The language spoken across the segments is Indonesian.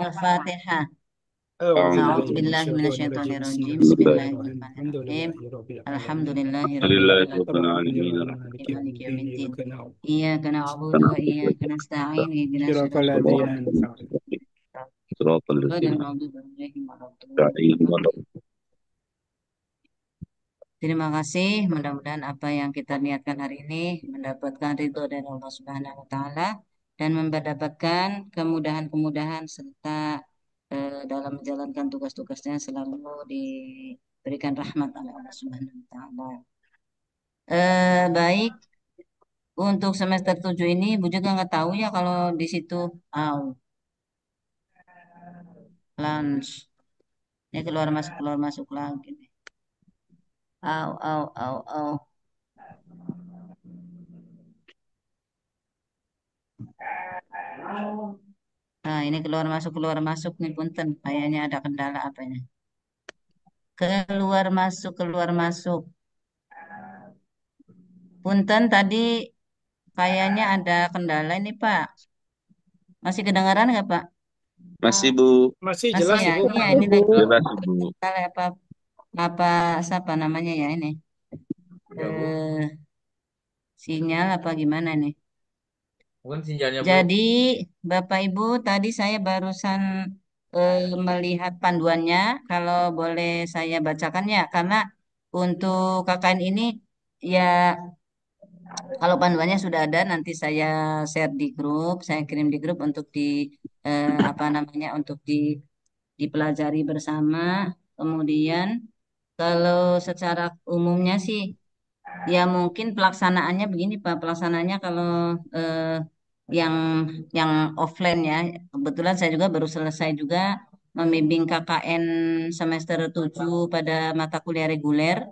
Al-Fatihah. أعوذ أعوذ بالله أعوذ من بالله من الشيطان الشيطان الرجيم بسم الرجيم الله بسم الرحمن الله الرحيم الرحمن الحمد الرحيم. لله رب الحمد العالمين لله رب لله رب العالمين. الرحمن العالمين الرحيم مالك يوم مالك يوم الدين الدين. إياك نعبد إياك نعبد وإياك نستعين اهدنا صراط الصراط الذين أنعمت المستقيم عليهم صراط غير الذين المغضوب عليهم ولا أنعمت عليهم الضالين. ولا Terima kasih. Mudah-mudahan apa yang kita niatkan hari ini mendapatkan ridho dari Allah Subhanahu wa Ta'ala dan mendapatkan kemudahan-kemudahan serta dalam menjalankan tugas-tugasnya selalu diberikan rahmat oleh Allah Subhanahu wa Ta'ala. Baik, untuk semester 7 ini Bu juga nggak tahu ya kalau di situ lunch. Ini keluar masuk lagi nih. Au, au, au, au. Nah, ini keluar masuk nih punten. Kayaknya ada kendala apanya. Keluar masuk. Punten tadi kayaknya ada kendala ini Pak. Masih kedengaran nggak Pak? masih Bu, masih Masih jelas ya. Ibu. Ini Ibu, lagi jelas Ibu. kendala apa siapa namanya ya ini? ya Bu, Eh, Sinyal apa gimana nih? mungkin sinyalnya belum. Jadi Bapak Ibu tadi saya barusan melihat panduannya. Kalau boleh saya bacakan ya, karena untuk KKN ini ya kalau panduannya sudah ada nanti saya share di grup, saya kirim di grup untuk apa namanya untuk dipelajari bersama. Kemudian kalau secara umumnya sih ya mungkin pelaksanaannya begini Pak, pelaksanaannya kalau eh, yang yang offline ya, kebetulan saya juga baru selesai juga membimbing KKN semester 7 pada mata kuliah reguler.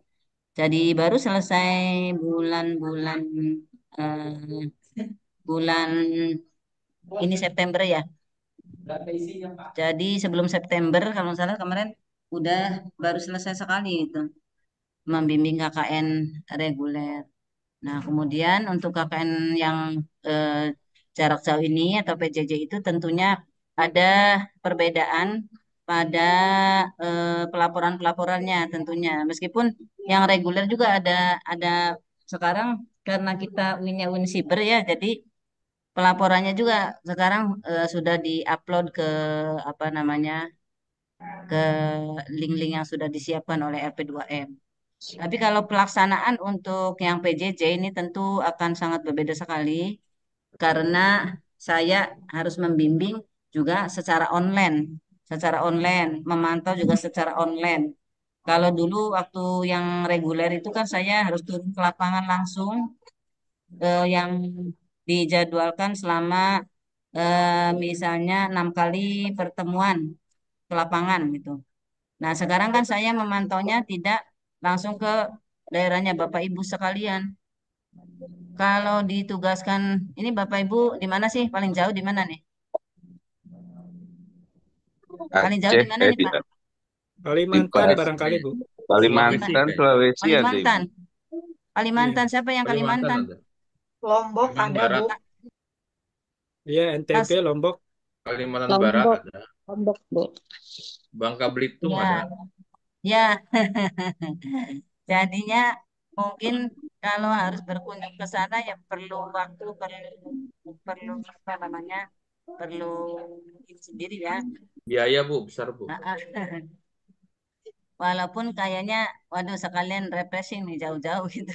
Jadi baru selesai bulan-bulan eh, bulan ini September ya. Jadi sebelum September kalau nggak salah kemarin udah baru selesai sekali itu membimbing KKN reguler. Nah, kemudian untuk KKN yang eh, jarak jauh ini atau PJJ itu tentunya ada perbedaan pada pelaporan-pelaporannya tentunya. Meskipun yang reguler juga ada sekarang karena kita UIN-nya UIN Siber ya, jadi pelaporannya juga sekarang sudah diupload ke apa namanya ke link-link yang sudah disiapkan oleh LP2M. Tapi kalau pelaksanaan untuk yang PJJ ini tentu akan sangat berbeda sekali karena saya harus membimbing juga secara online, memantau juga secara online. Kalau dulu waktu yang reguler itu kan saya harus turun ke lapangan langsung yang dijadwalkan selama misalnya 6 kali pertemuan ke lapangan gitu. Nah, sekarang kan saya memantaunya tidak langsung ke daerahnya Bapak Ibu sekalian. Kalau ditugaskan, ini Bapak Ibu di mana sih? Paling jauh di mana nih? Paling jauh Aceh di mana nih, Pak? di Kalimantan Pas, barangkali Bu. Kalima- Sulawesi Kalimantan, kayaknya. Sulawesi ada Kalimantan. Ibu. Kalimantan, Iya, siapa yang Kalimantan Kalimantan? ada. Lombok Kalimantan ada, Bu. Barat. iya NTB As Lombok. Kalimantan Barat Lombok, ada. Lombok, Bu. Bangka Belitung ada. ya, ya. Jadinya mungkin kalau harus berkunjung ke sana ya perlu waktu, perlu apa namanya? Perlu ini sendiri ya. Biaya Bu, besar Bu. Walaupun kayaknya, waduh sekalian refreshing nih jauh-jauh gitu.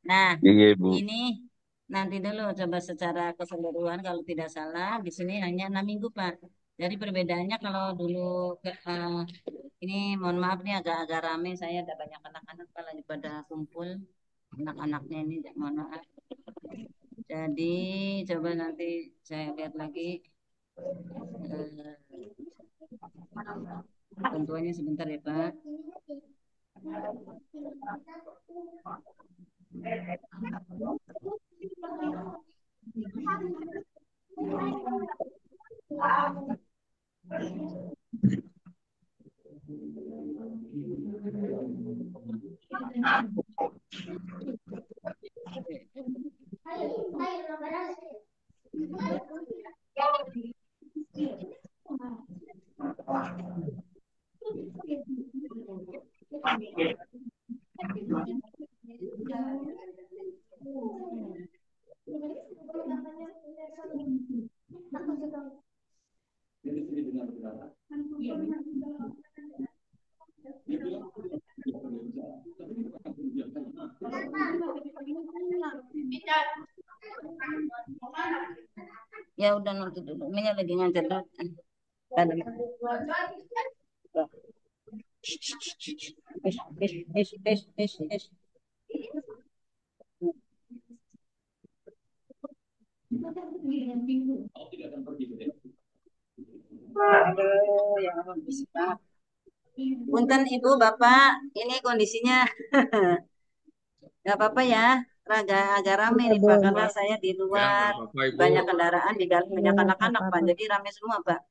Nah, Iya Bu. ini nanti dulu coba secara keseluruhan kalau tidak salah di sini hanya 6 minggu Pak. Jadi perbedaannya kalau dulu ini mohon maaf nih agak-agak rame saya ada banyak anak-anak Pak lagi pada kumpul anak-anaknya ini mohon maaf. Jadi coba nanti saya lihat lagi eh, tentuannya sebentar ya Pak. Ya udah nanti dulu. Ini lagi ngajar. Ada. Aduh, ya Allah, bisa. Punten Ibu, Bapak, ini kondisinya nggak apa-apa ya, agak rame nih Pak, karena saya di Ya, luar, nggak apa-apa, Ibu. banyak kendaraan, di dalam banyak anak-anak Pak, jadi rame semua Pak.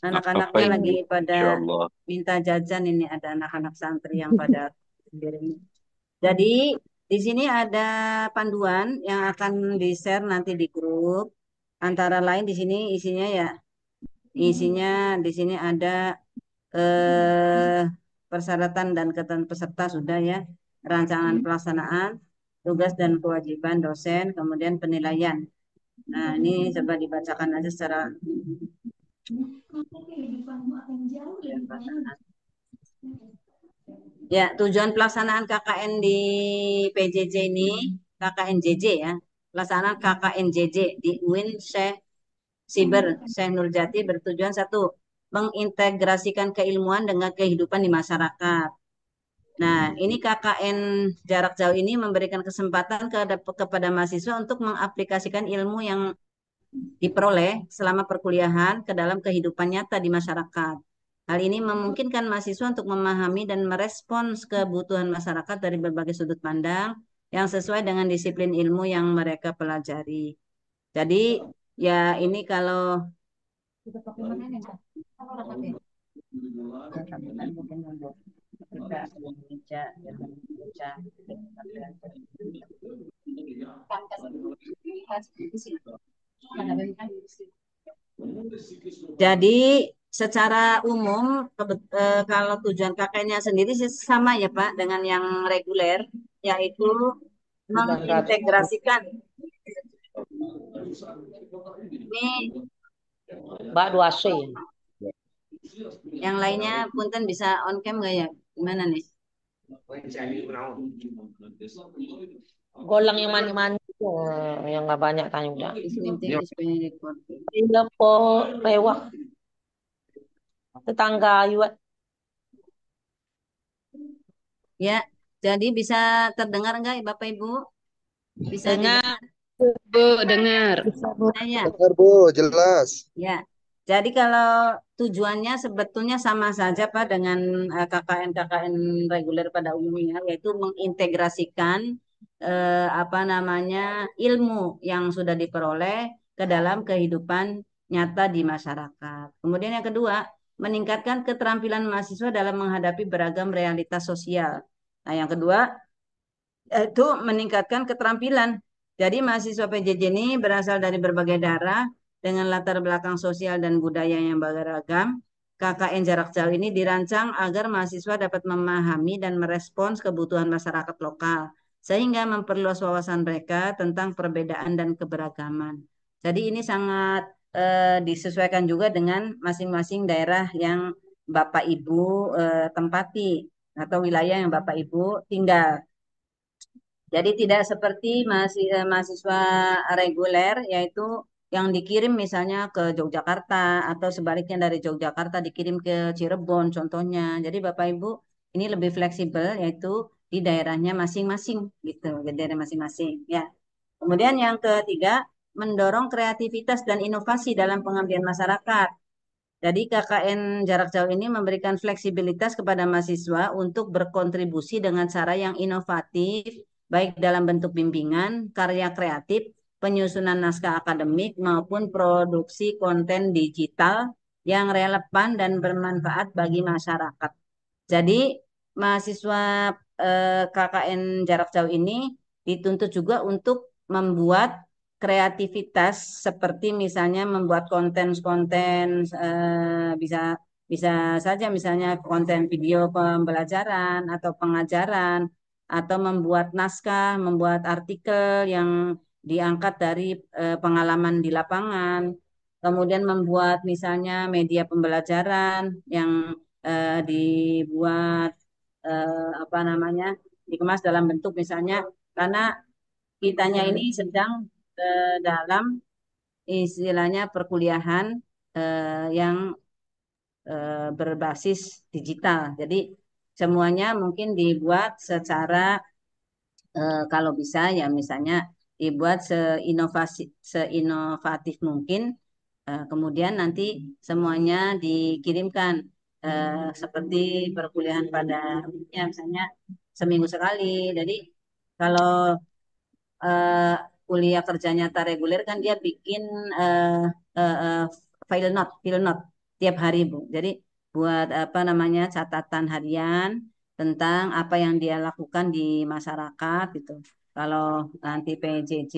Anak-anaknya Ibu? lagi pada Insya Allah. minta jajan, ini ada anak-anak santri yang pada kirim. Jadi di sini ada panduan yang akan di-share nanti di grup. Antara lain di sini isinya di sini ada eh, persyaratan dan ketentuan peserta sudah ya, rancangan pelaksanaan, tugas dan kewajiban dosen, kemudian penilaian. Nah, ini coba dibacakan aja secara ya, tujuan pelaksanaan KKN di PJJ ini, KKNJJ ya, pelaksanaan KKNJJ di UIN Syekh Nurjati bertujuan satu, mengintegrasikan keilmuan dengan kehidupan di masyarakat. Nah, ini KKN jarak jauh ini memberikan kesempatan kepada mahasiswa untuk mengaplikasikan ilmu yang diperoleh selama perkuliahan ke dalam kehidupan nyata di masyarakat. Hal ini memungkinkan mahasiswa untuk memahami dan merespons kebutuhan masyarakat dari berbagai sudut pandang yang sesuai dengan disiplin ilmu yang mereka pelajari. Jadi, ya ini kalau jadi secara umum kalau tujuan KKN-nya sendiri sih sama ya Pak dengan yang reguler, yaitu mengintegrasikan ini Mbak 2C. yang lainnya punten bisa on cam nggak ya? Gimana nih? Golang yang mani-mani yang nggak banyak tanya udah. This meeting is being recorded. Iya po lewat tetangga juga. Ya, jadi bisa terdengar nggak Bapak Ibu? Bisa Dengar. didengar? Bu, dengar. Ya. Dengar Bu, jelas. Ya, jadi kalau tujuannya sebetulnya sama saja Pak dengan KKN-KKN reguler pada umumnya, yaitu mengintegrasikan apa namanya ilmu yang sudah diperoleh ke dalam kehidupan nyata di masyarakat. Kemudian yang kedua, meningkatkan keterampilan mahasiswa dalam menghadapi beragam realitas sosial. Nah, yang kedua itu meningkatkan keterampilan. Jadi mahasiswa PJJ ini berasal dari berbagai daerah dengan latar belakang sosial dan budaya yang beragam. KKN jarak jauh ini dirancang agar mahasiswa dapat memahami dan merespons kebutuhan masyarakat lokal, sehingga memperluas wawasan mereka tentang perbedaan dan keberagaman. Jadi ini sangat disesuaikan juga dengan masing-masing daerah yang Bapak Ibu tempati atau wilayah yang Bapak Ibu tinggal. Jadi tidak seperti mahasiswa reguler, yaitu yang dikirim misalnya ke Yogyakarta atau sebaliknya dari Yogyakarta dikirim ke Cirebon contohnya. Jadi Bapak Ibu ini lebih fleksibel, yaitu di daerahnya masing-masing gitu, di daerah masing-masing ya. Kemudian yang ketiga, mendorong kreativitas dan inovasi dalam pengabdian masyarakat. Jadi KKN jarak jauh ini memberikan fleksibilitas kepada mahasiswa untuk berkontribusi dengan cara yang inovatif, baik dalam bentuk bimbingan, karya kreatif, penyusunan naskah akademik, maupun produksi konten digital yang relevan dan bermanfaat bagi masyarakat. Jadi mahasiswa KKN jarak jauh ini dituntut juga untuk membuat kreativitas seperti misalnya membuat konten-konten bisa bisa saja misalnya konten video pembelajaran atau pengajaran atau membuat naskah, membuat artikel yang diangkat dari pengalaman di lapangan, kemudian membuat misalnya media pembelajaran yang dibuat apa namanya dikemas dalam bentuk misalnya karena kitanya ini sedang dalam istilahnya perkuliahan yang berbasis digital. Jadi semuanya mungkin dibuat secara kalau bisa ya misalnya dibuat seinovatif mungkin. Kemudian nanti semuanya dikirimkan seperti perkuliahan pada ya misalnya seminggu sekali. Jadi kalau eh, kuliah kerjanya tak reguler kan dia bikin eh, file note tiap hari Bu. Jadi buat apa namanya catatan harian tentang apa yang dia lakukan di masyarakat gitu. Kalau nanti PJJ,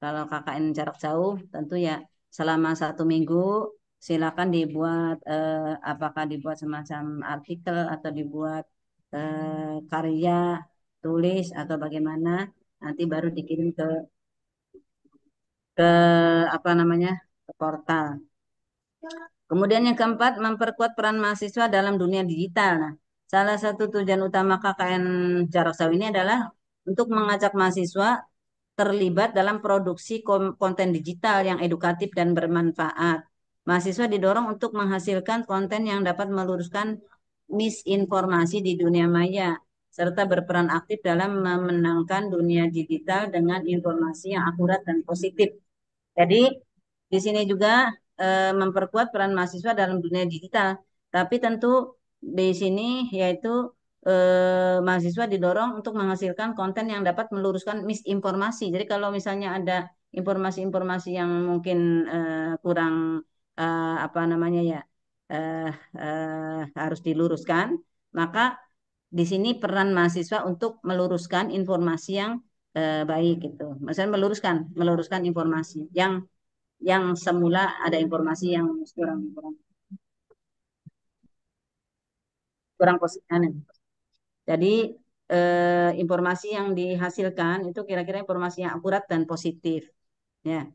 kalau KKN jarak jauh tentu ya selama 1 minggu silakan dibuat apakah dibuat semacam artikel atau dibuat karya tulis atau bagaimana nanti baru dikirim ke apa namanya ke portal. Kemudian yang keempat, memperkuat peran mahasiswa dalam dunia digital. Nah, salah satu tujuan utama KKN jarak jauh ini adalah untuk mengajak mahasiswa terlibat dalam produksi konten digital yang edukatif dan bermanfaat. Mahasiswa didorong untuk menghasilkan konten yang dapat meluruskan misinformasi di dunia maya, serta berperan aktif dalam memenangkan dunia digital dengan informasi yang akurat dan positif. Jadi di sini juga memperkuat peran mahasiswa dalam dunia digital. Tapi tentu di sini yaitu mahasiswa didorong untuk menghasilkan konten yang dapat meluruskan misinformasi. Jadi kalau misalnya ada informasi-informasi yang mungkin kurang apa namanya ya harus diluruskan, maka di sini peran mahasiswa untuk meluruskan informasi yang baik gitu. Maksudnya meluruskan informasi yang semula ada informasi yang kurang kurang kurang positif. Jadi informasi yang dihasilkan itu kira-kira informasi yang akurat dan positif. Ya.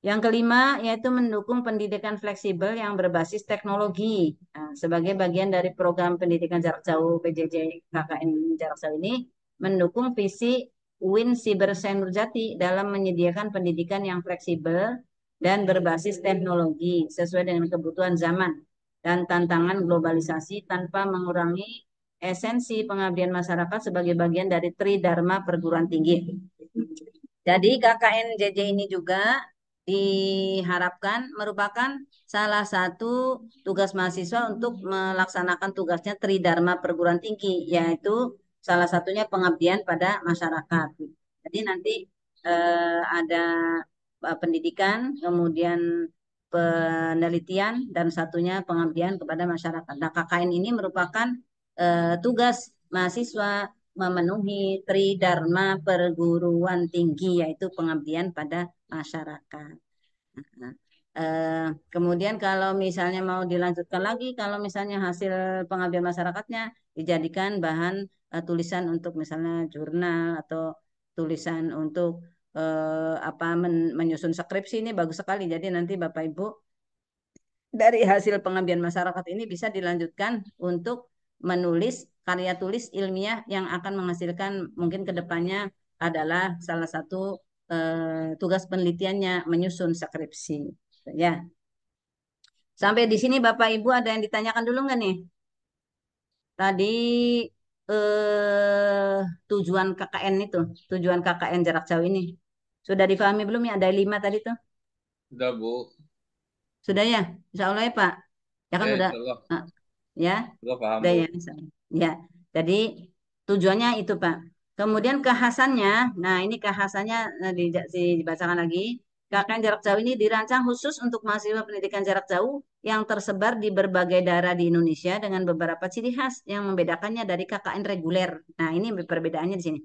Yang kelima yaitu mendukung pendidikan fleksibel yang berbasis teknologi. Nah, sebagai bagian dari program pendidikan jarak jauh PJJ KKN jarak jauh ini mendukung visi UIN Siber Nurjati dalam menyediakan pendidikan yang fleksibel dan berbasis teknologi sesuai dengan kebutuhan zaman dan tantangan globalisasi tanpa mengurangi esensi pengabdian masyarakat sebagai bagian dari Tridharma perguruan tinggi. Jadi KKN JJ ini juga diharapkan merupakan salah satu tugas mahasiswa untuk melaksanakan tugasnya Tridharma perguruan tinggi, yaitu salah satunya pengabdian pada masyarakat. Jadi nanti ada pendidikan, kemudian penelitian, dan satunya pengabdian kepada masyarakat. Nah, KKN ini merupakan tugas mahasiswa memenuhi Tridharma perguruan tinggi, yaitu pengabdian pada masyarakat. Nah, kemudian kalau misalnya mau dilanjutkan lagi, kalau misalnya hasil pengabdian masyarakatnya dijadikan bahan tulisan untuk misalnya jurnal atau tulisan untuk apa menyusun skripsi ini bagus sekali. Jadi nanti Bapak Ibu dari hasil pengabdian masyarakat ini bisa dilanjutkan untuk menulis karya tulis ilmiah yang akan menghasilkan mungkin kedepannya adalah salah satu tugas penelitiannya menyusun skripsi. Ya, sampai di sini Bapak Ibu ada yang ditanyakan dulu nggak nih? Tadi tujuan KKN itu, tujuan KKN jarak jauh ini sudah dipahami belum ya? Ada 5 tadi tuh. Udah, Bu. Sudah ya? Insya Allah ya Pak. Ya kan udah. Insya Allah. Ya. Udah paham, Udah Bu. ya. Ya. Jadi tujuannya itu Pak. Kemudian kekhasannya, nah ini kekhasannya dibacakan lagi. KKN jarak jauh ini dirancang khusus untuk mahasiswa pendidikan jarak jauh yang tersebar di berbagai daerah di Indonesia dengan beberapa ciri khas yang membedakannya dari KKN reguler. Nah ini perbedaannya di sini.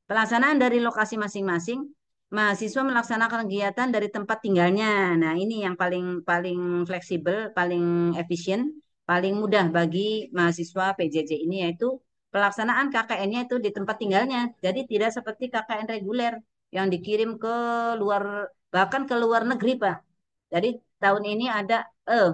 Pelaksanaan dari lokasi masing-masing, mahasiswa melaksanakan kegiatan dari tempat tinggalnya. Nah ini yang paling paling fleksibel, paling efisien, paling mudah bagi mahasiswa PJJ ini yaitu pelaksanaan KKN-nya itu di tempat tinggalnya. Jadi tidak seperti KKN reguler. yang dikirim ke luar, bahkan ke luar negeri, Pak. Jadi tahun ini ada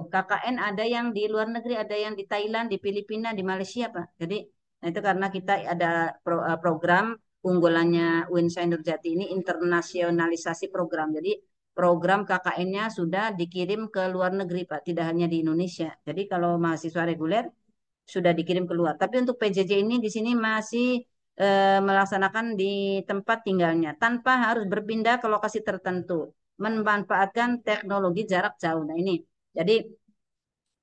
KKN ada yang di luar negeri, ada yang di Thailand, di Filipina, di Malaysia, Pak. Jadi nah itu karena kita ada program unggulannya UIN Sains Nurjati ini internasionalisasi program. Jadi program KKN-nya sudah dikirim ke luar negeri, Pak, tidak hanya di Indonesia. Jadi kalau mahasiswa reguler sudah dikirim keluar. Tapi untuk PJJ ini di sini masih melaksanakan di tempat tinggalnya tanpa harus berpindah ke lokasi tertentu, memanfaatkan teknologi jarak jauh. Nah ini, jadi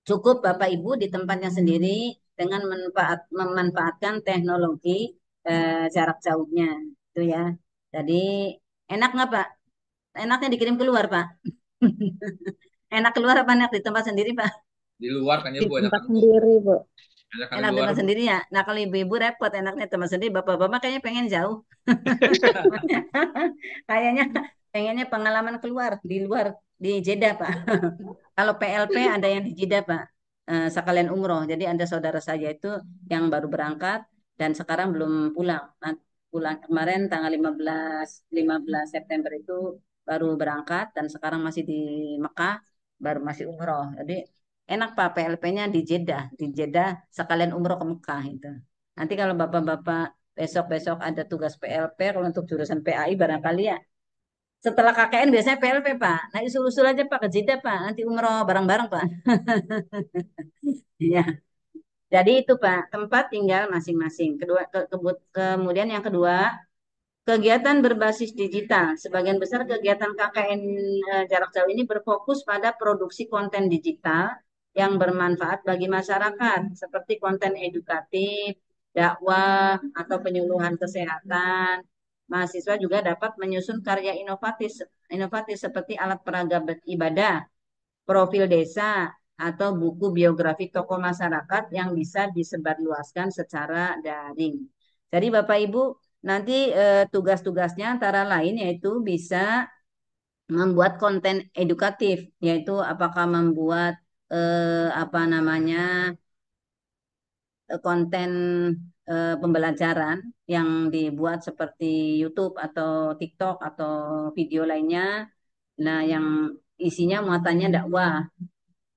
cukup Bapak Ibu di tempatnya sendiri dengan memanfaatkan teknologi jarak jauhnya, itu ya. Jadi enak nggak Pak? Enaknya dikirim keluar Pak? Enak keluar apa enak di tempat sendiri Pak? Di luar kan ya Di Bu, tempat enakan Bu. sendiri, Bu. Enakan di Enak di luar tempat Bu. sendiri ya. Nah kalau ibu-ibu repot, enaknya tempat sendiri. Bapak-bapak kayaknya pengen jauh. Kayaknya pengennya pengalaman keluar di luar di Jeddah Pak. Kalau PLP ada yang di Jeddah Pak. Sekalian umroh. Jadi ada saudara saya itu yang baru berangkat dan sekarang belum pulang. Nah, pulang kemarin tanggal 15 September itu baru berangkat dan sekarang masih di Mekah, baru masih umroh. Jadi enak Pak PLP-nya di Jeddah. Di Jeddah sekalian umroh ke Mekah itu. Nanti kalau Bapak-bapak besok-besok ada tugas PLP, kalau untuk jurusan PAI barangkali ya. Setelah KKN biasanya PLP, Pak. Nah, usul-usul aja, Pak, ke Jeddah, Pak. Nanti umroh bareng-bareng, Pak. Iya. Jadi itu, Pak, tempat tinggal masing-masing. Kemudian yang kedua, kegiatan berbasis digital. Sebagian besar kegiatan KKN jarak jauh ini berfokus pada produksi konten digital yang bermanfaat bagi masyarakat, seperti konten edukatif, dakwah, atau penyuluhan kesehatan. Mahasiswa juga dapat menyusun karya inovatif, inovatif seperti alat peraga ibadah, profil desa, atau buku biografi tokoh masyarakat yang bisa disebarluaskan secara daring. Jadi Bapak Ibu nanti tugas-tugasnya antara lain yaitu bisa membuat konten edukatif, yaitu apakah membuat apa namanya konten pembelajaran yang dibuat seperti YouTube atau TikTok atau video lainnya, nah yang isinya muatannya dakwah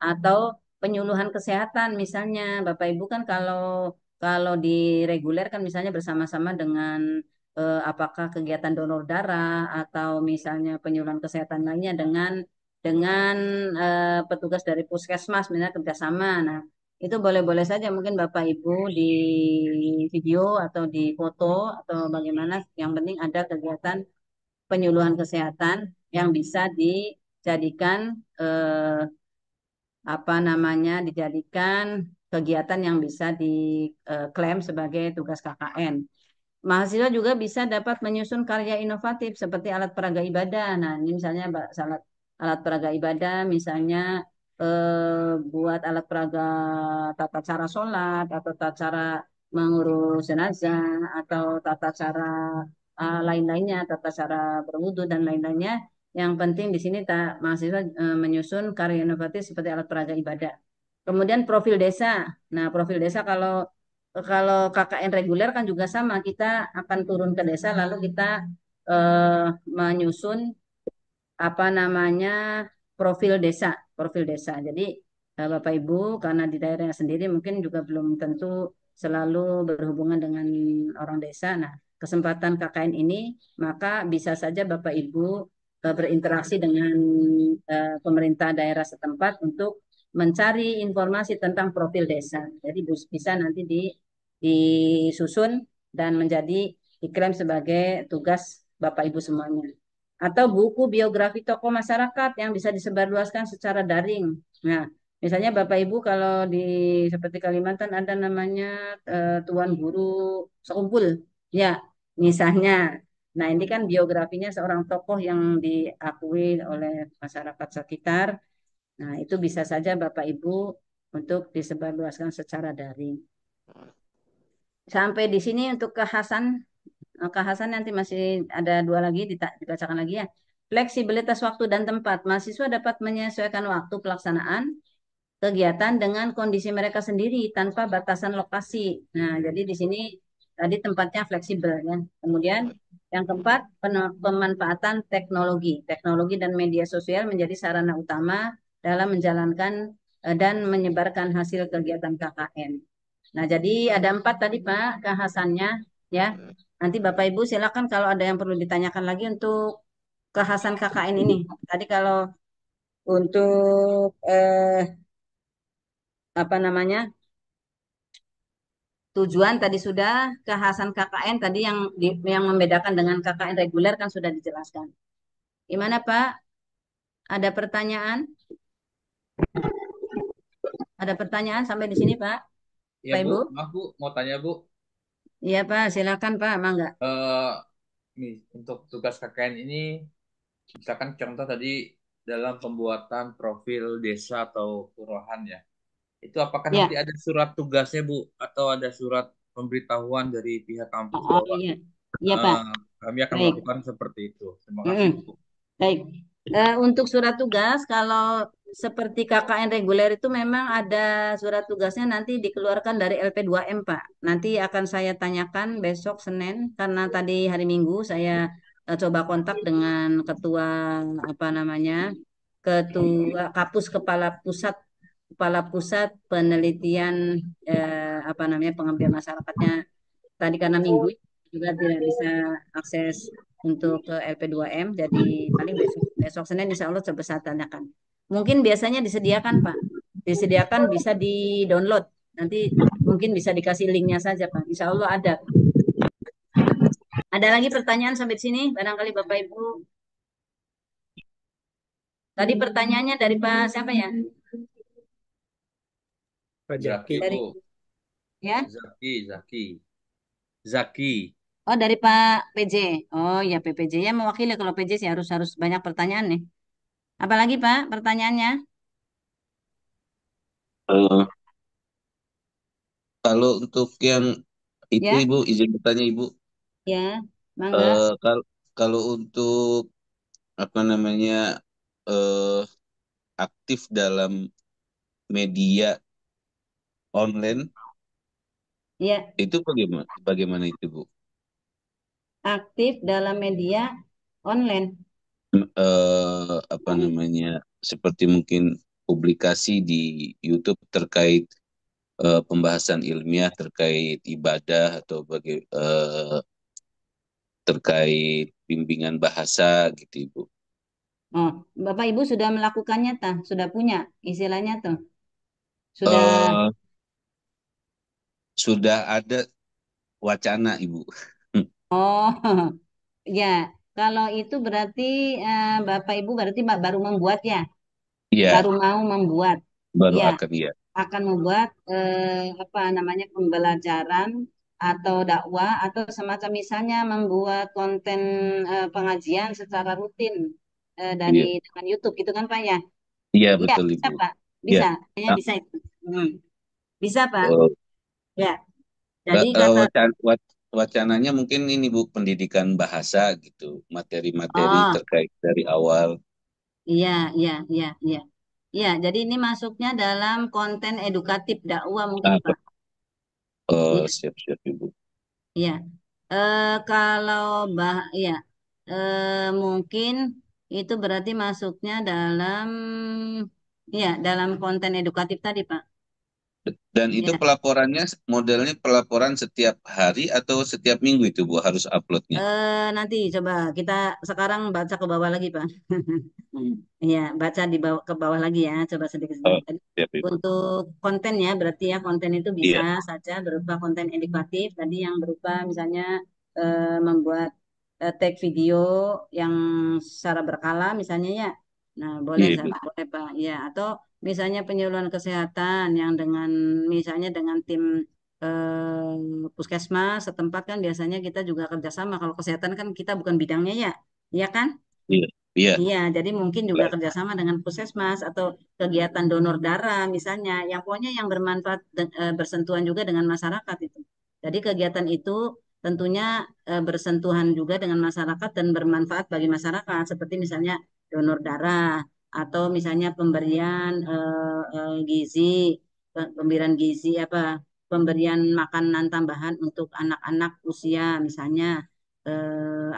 atau penyuluhan kesehatan misalnya Bapak Ibu kan kalau kalau di reguler kan misalnya bersama-sama dengan apakah kegiatan donor darah atau misalnya penyuluhan kesehatan lainnya dengan petugas dari puskesmas misalnya kerjasama. Nah itu boleh-boleh saja mungkin Bapak Ibu di video atau di foto atau bagaimana yang penting ada kegiatan penyuluhan kesehatan yang bisa dijadikan apa namanya dijadikan kegiatan yang bisa diklaim sebagai tugas KKN. Mahasiswa juga bisa dapat menyusun karya inovatif seperti alat peraga ibadah. Nah, ini misalnya alat peraga ibadah, misalnya buat alat peraga tata cara sholat atau tata cara mengurus jenazah atau tata cara lain-lainnya, tata cara berwudu dan lain-lainnya. Yang penting di sini mahasiswa menyusun karya inovatif seperti alat peraga ibadah. Kemudian profil desa. Nah, profil desa kalau kalau KKN reguler kan juga sama, kita akan turun ke desa lalu kita menyusun apa namanya profil desa. Jadi Bapak Ibu karena di daerahnya sendiri mungkin juga belum tentu selalu berhubungan dengan orang desa. Nah, kesempatan KKN ini maka bisa saja Bapak Ibu berinteraksi dengan pemerintah daerah setempat untuk mencari informasi tentang profil desa. Jadi bisa nanti disusun dan menjadi diklaim sebagai tugas Bapak Ibu semuanya. Atau buku biografi tokoh masyarakat yang bisa disebarluaskan secara daring. Nah, misalnya Bapak Ibu kalau di seperti Kalimantan ada namanya Tuan Guru Sekumpul, ya misalnya. Nah, ini kan biografinya seorang tokoh yang diakui oleh masyarakat sekitar. Nah, itu bisa saja Bapak Ibu untuk disebarluaskan secara daring. Sampai di sini untuk kekhasan nanti masih ada dua lagi dibacakan lagi ya. Fleksibilitas waktu dan tempat. Mahasiswa dapat menyesuaikan waktu pelaksanaan kegiatan dengan kondisi mereka sendiri tanpa batasan lokasi. Nah, jadi di sini tadi tempatnya fleksibel ya. Kemudian Yang keempat, pemanfaatan teknologi. Teknologi dan media sosial menjadi sarana utama dalam menjalankan dan menyebarkan hasil kegiatan KKN. Nah, jadi ada 4 tadi Pak kekhasannya ya. Nanti Bapak Ibu silakan kalau ada yang perlu ditanyakan lagi untuk kekhasan KKN ini. Tadi kalau untuk apa namanya tujuan tadi sudah, kekhasan KKN tadi yang membedakan dengan KKN reguler kan sudah dijelaskan. Gimana Pak? Ada pertanyaan? Ada pertanyaan sampai di sini Pak? Ya Pak Bu, Ibu? maaf Bu, mau tanya Bu. Iya Pak, silakan Pak, mangga. Eh, Nih, untuk tugas KKN ini, misalkan contoh tadi dalam pembuatan profil desa atau kelurahan ya. Itu apakah nanti Ya, ada surat tugasnya Bu, atau ada surat pemberitahuan dari pihak kampus oh bahwa iya, iya Pak. kami akan Baik. melakukan seperti itu. Terima kasih Mm-mm. Bu. Baik. Untuk surat tugas, kalau seperti KKN reguler itu memang ada surat tugasnya nanti dikeluarkan dari LP2M, Pak. Nanti akan saya tanyakan besok Senin, karena tadi hari Minggu saya coba kontak dengan ketua apa namanya, ketua Kapus Kepala Pusat Penelitian apa namanya pengambilan masyarakatnya tadi karena minggu juga tidak bisa akses untuk ke LP2M, jadi paling besok besok Senin insya Allah coba saya tanyakan. Mungkin biasanya disediakan Pak, disediakan bisa di download. Nanti mungkin bisa dikasih linknya saja Pak. Insya Allah ada. Ada lagi pertanyaan sampai di sini? Barangkali Bapak Ibu. Tadi pertanyaannya dari Pak siapa ya? Pak Zaki Jaki. Dari Bu, ya? Zaki. Zaki. Oh dari Pak PJ. Oh ya PPJ ya mewakili kalau PJ sih harus harus banyak pertanyaan nih. Apalagi Pak pertanyaannya? Eh, kalau untuk yang itu Ya, Ibu, izin bertanya Ibu. ya, mangga. Kalau kalau untuk apa namanya eh, aktif dalam media online Ya, itu bagaimana? Bagaimana itu Bu? aktif dalam media online. Apa namanya seperti mungkin publikasi di YouTube terkait pembahasan ilmiah terkait ibadah atau terkait bimbingan bahasa gitu Ibu. Oh, Bapak Ibu sudah melakukannya, tah? Sudah punya istilahnya tuh. Sudah. Eh, sudah ada wacana Ibu. Oh, ya. Kalau itu berarti Bapak Ibu berarti baru membuat ya, Iya, baru mau membuat. baru Ya, akan ya. akan membuat apa namanya pembelajaran atau dakwah atau semacam misalnya membuat konten pengajian secara rutin dari Iya, dengan YouTube gitu kan Pak ya? iya Iya betul bisa Ibu. Pak, Ya. bisa, kayaknya Ah, bisa itu. Hmm. Bisa Pak, eh, ya. Jadi kata, wacananya mungkin ini Bu, pendidikan bahasa gitu, materi-materi oh terkait dari awal. iya iya iya iya, iya. Jadi ini masuknya dalam konten edukatif dakwah mungkin Apa? Pak. Iya Siap-siap Ibu. iya. Kalau ya mungkin itu berarti masuknya dalam ya dalam konten edukatif tadi Pak. Dan itu Ya. pelaporannya modelnya pelaporan setiap hari atau setiap minggu itu Bu harus uploadnya. Nanti coba kita sekarang baca ke bawah lagi Pak. Iya, baca di bawah ke bawah lagi ya, coba Oh, sedikit-sedikit. Tadi siap Ibu. untuk kontennya berarti ya konten itu bisa Iya, saja berupa konten edukatif tadi yang berupa misalnya membuat tag video yang secara berkala misalnya ya. Nah, boleh iya Ibu. boleh Pak. Ya, atau misalnya penyuluhan kesehatan yang dengan misalnya dengan tim puskesmas setempat kan biasanya kita juga kerjasama. Kalau kesehatan kan kita bukan bidangnya ya, iya kan? Iya, iya. Iya, jadi mungkin juga Baik. kerjasama dengan puskesmas atau kegiatan donor darah misalnya, yang pokoknya yang bermanfaat bersentuhan juga dengan masyarakat itu. Jadi kegiatan itu tentunya bersentuhan juga dengan masyarakat dan bermanfaat bagi masyarakat, seperti misalnya donor darah atau misalnya pemberian gizi, pemberian gizi apa, pemberian makanan tambahan untuk anak-anak usia misalnya.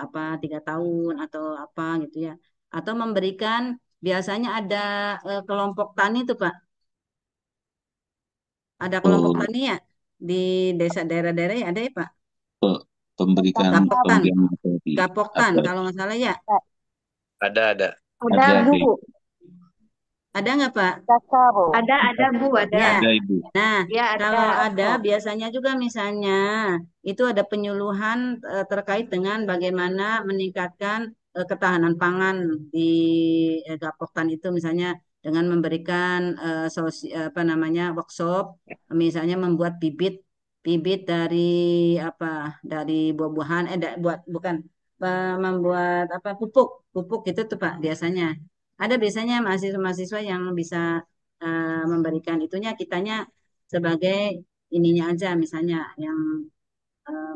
apa 3 tahun atau apa gitu ya. Atau memberikan biasanya ada kelompok tani tuh Pak. Ada kelompok Oh, tani ya di desa daerah-daerah ya ada ya Pak. pe- pemberikan Gapoktan, pemberian materi Gapoktan apa kalau nggak salah ya. Ada. Ada ada Bu, deh, Ada nggak Pak? Kakak. Ada Bu, ada. Ya. ada Ibu. Nah, Ya ada. kalau ada biasanya juga misalnya itu ada penyuluhan terkait dengan bagaimana meningkatkan ketahanan pangan di Gapoktan itu misalnya dengan memberikan apa namanya workshop, misalnya membuat bibit bibit dari apa dari buah-buahan buat bukan membuat apa pupuk pupuk gitu tuh Pak biasanya. Ada biasanya mahasiswa-mahasiswa yang bisa memberikan itunya kitanya sebagai ininya aja misalnya yang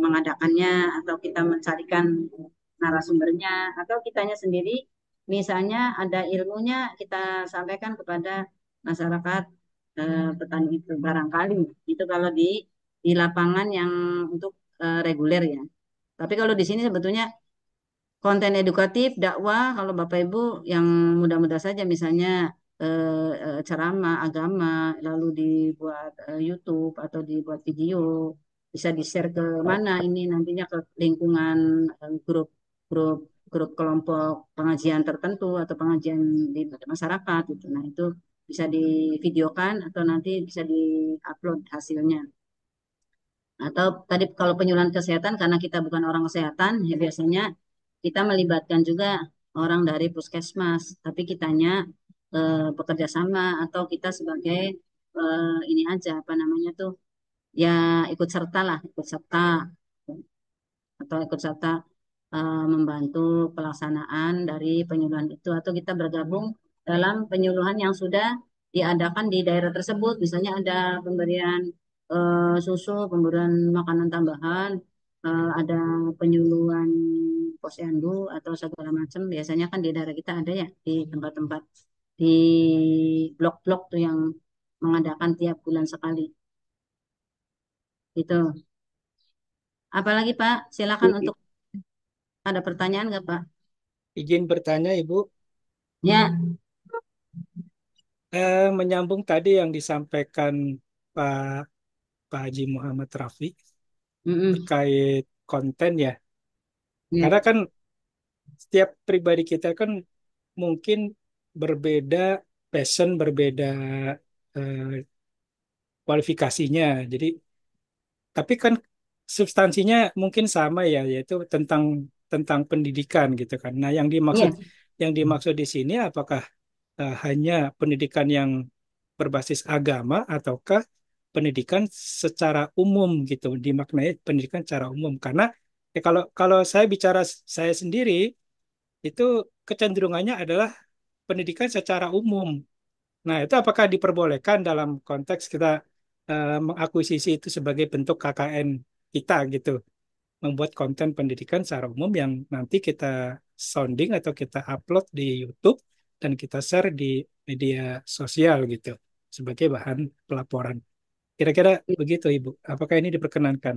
mengadakannya atau kita mencarikan narasumbernya atau kitanya sendiri misalnya ada ilmunya kita sampaikan kepada masyarakat petani itu barangkali itu kalau di lapangan yang untuk reguler ya. Tapi kalau di sini sebetulnya konten edukatif, dakwah, kalau Bapak Ibu yang mudah-mudah saja misalnya ceramah agama, lalu dibuat YouTube atau dibuat video, bisa di-share ke mana ini nantinya ke lingkungan grup grup grup kelompok pengajian tertentu atau pengajian di masyarakat gitu. Nah, itu bisa divideokan atau nanti bisa diupload hasilnya. Atau tadi kalau penyuluhan kesehatan karena kita bukan orang kesehatan, ya biasanya kita melibatkan juga orang dari puskesmas, tapi kitanya bekerja sama atau kita sebagai ini aja apa namanya tuh ya ikut serta lah, ikut serta atau ikut serta membantu pelaksanaan dari penyuluhan itu atau kita bergabung dalam penyuluhan yang sudah diadakan di daerah tersebut. Misalnya ada pemberian susu, pemberian makanan tambahan, ada penyuluhan posyandu atau segala macam. Biasanya kan di daerah kita ada ya di tempat-tempat di blok-blok tuh yang mengadakan tiap bulan sekali. Itu. Apalagi Pak, silakan untuk ada pertanyaan nggak Pak? Izin bertanya Ibu, Ya, menyambung tadi yang disampaikan Pak Pak Haji Muhammad Rafi mm-mm. terkait konten ya. Ya, Karena kan setiap pribadi kita kan mungkin berbeda passion, berbeda eh, kualifikasinya. Jadi, tapi kan substansinya mungkin sama ya, yaitu tentang tentang pendidikan gitu kan. Nah, iya, yang dimaksud di sini apakah hanya pendidikan yang berbasis agama ataukah pendidikan secara umum gitu, dimaknai pendidikan secara umum. Karena ya kalau kalau saya bicara saya sendiri itu kecenderungannya adalah pendidikan secara umum. Nah, itu apakah diperbolehkan dalam konteks kita mengakuisisi itu sebagai bentuk KKN kita gitu, membuat konten pendidikan secara umum yang nanti kita sounding atau kita upload di YouTube dan kita share di media sosial gitu sebagai bahan pelaporan. Kira-kira begitu, Ibu. Apakah ini diperkenankan?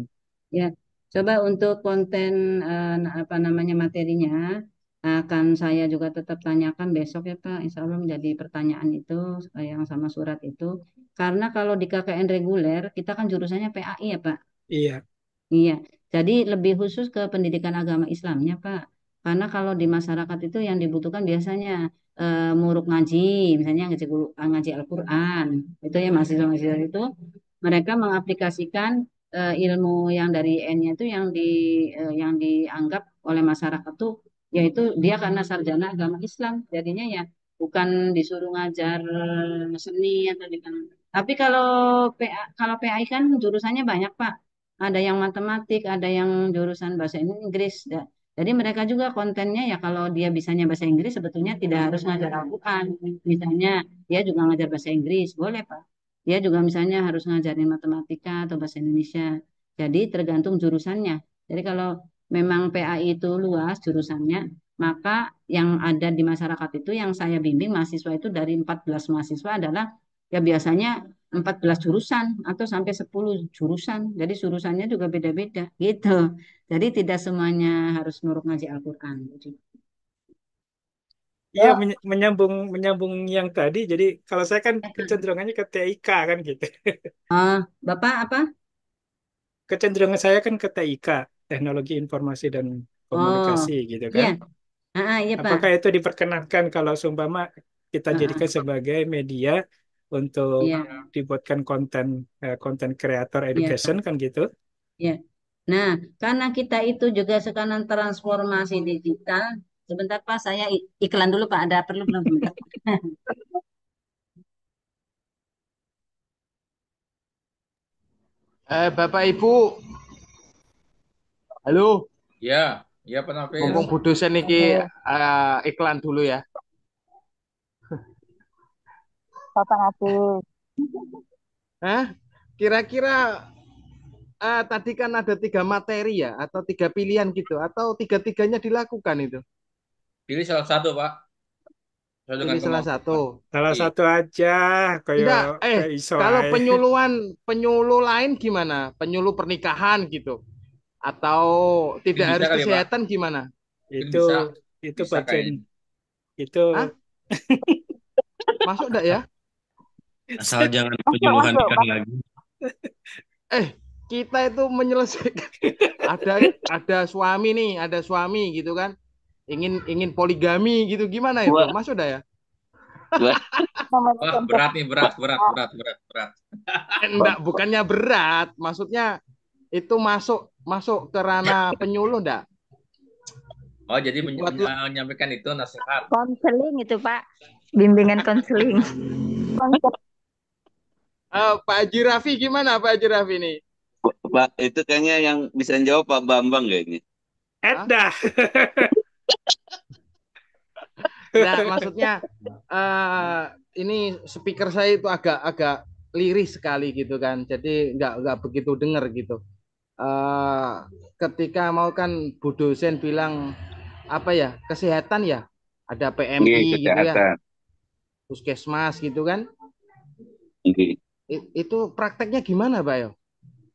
ya. Coba untuk konten apa namanya materinya akan saya juga tetap tanyakan besok ya Pak. Insya Allah menjadi pertanyaan itu yang sama surat itu. Karena kalau di KKN reguler kita kan jurusannya PAI ya Pak. Iya, Iya, jadi lebih khusus ke pendidikan agama Islamnya, Pak. Karena kalau di masyarakat itu yang dibutuhkan biasanya muruk ngaji, misalnya ngaji Al-Quran. Itu ya mahasiswa-mahasiswa itu mereka mengaplikasikan ilmu yang dari N-nya itu yang dianggap oleh masyarakat tuh yaitu dia karena sarjana agama Islam. Jadinya ya bukan disuruh ngajar seni atau di tapi kalau PAI kan jurusannya banyak, Pak. Ada yang matematik, ada yang jurusan bahasa Inggris. Jadi mereka juga kontennya ya kalau dia bisanya bahasa Inggris sebetulnya tidak harus ngajar Al-Quran. Misalnya dia juga ngajar bahasa Inggris, boleh Pak. Dia juga misalnya harus ngajarin matematika atau bahasa Indonesia. Jadi tergantung jurusannya. Jadi kalau memang PAI itu luas jurusannya, maka yang ada di masyarakat itu yang saya bimbing mahasiswa itu dari 14 mahasiswa adalah ya biasanya 14 jurusan atau sampai 10 jurusan. Jadi jurusannya juga beda-beda gitu. Jadi tidak semuanya harus nurut ngaji Al-Qur'an. Iya, Oh, menyambung menyambung yang tadi. Jadi kalau saya kan kecenderungannya ke TIK kan gitu. Bapak apa? Kecenderungan saya kan ke TIK, Teknologi Informasi dan Oh, Komunikasi gitu iya. kan. Iya, Pak. Apakah itu diperkenankan kalau seumpama kita Ah, jadikan ah. sebagai media untuk Iya, dibuatkan konten kreator iya, education kan gitu? iya. Nah, karena kita itu juga sekarang transformasi digital. Sebentar, Pak, saya iklan dulu, Pak. Ada perlu belum? Sebentar. Bapak Ibu, halo, Ya, ya Pak Nafis. mumpung Bu dosen iki iklan dulu ya. Bapak Nabil. Hah? Kira-kira tadi kan ada 3 materi ya, atau 3 pilihan gitu, atau tiga-tiganya dilakukan itu? Pilih salah satu, Pak. Sesuai dengan Pilih salah kemampuan. satu. Salah Iya. satu aja, kayak Enggak, kayak iso kalau ae. penyuluh lain gimana? Penyuluh pernikahan gitu, atau Mungkin tidak bisa harus kali, Pak. kesehatan gimana? Mungkin Itu bisa. itu Bisa bagian kayaknya. itu Hah? Masuk enggak ya? Asal jangan Masuk, penyuluhan masuk, nikah lagi. Eh, kita itu menyelesaikan. Ada suami nih, ada suami gitu kan, ingin poligami gitu, gimana itu? Wah, Masuk dah ya? wah, namanya Wah, contoh. berat nih, berat. Enggak, bukannya berat, maksudnya itu masuk masuk ke ranah penyuluh enggak? Oh, jadi Dibuat menyampaikan itu nasihat. Konseling itu, Pak. Bimbingan konseling. Pak Haji Raffi gimana Pak Haji Raffi nih? Pak, itu kayaknya yang bisa jawab Pak Bambang kayaknya. Hah? Edah. Enggak, maksudnya ini speaker saya itu agak lirih sekali gitu kan, jadi enggak begitu dengar gitu. Eh, Ketika mau kan Bu dosen bilang apa ya, kesehatan ya, ada Nggih, PMI gitu ya, kesehatan. puskesmas gitu kan. Nggih. Itu prakteknya gimana Pak yo?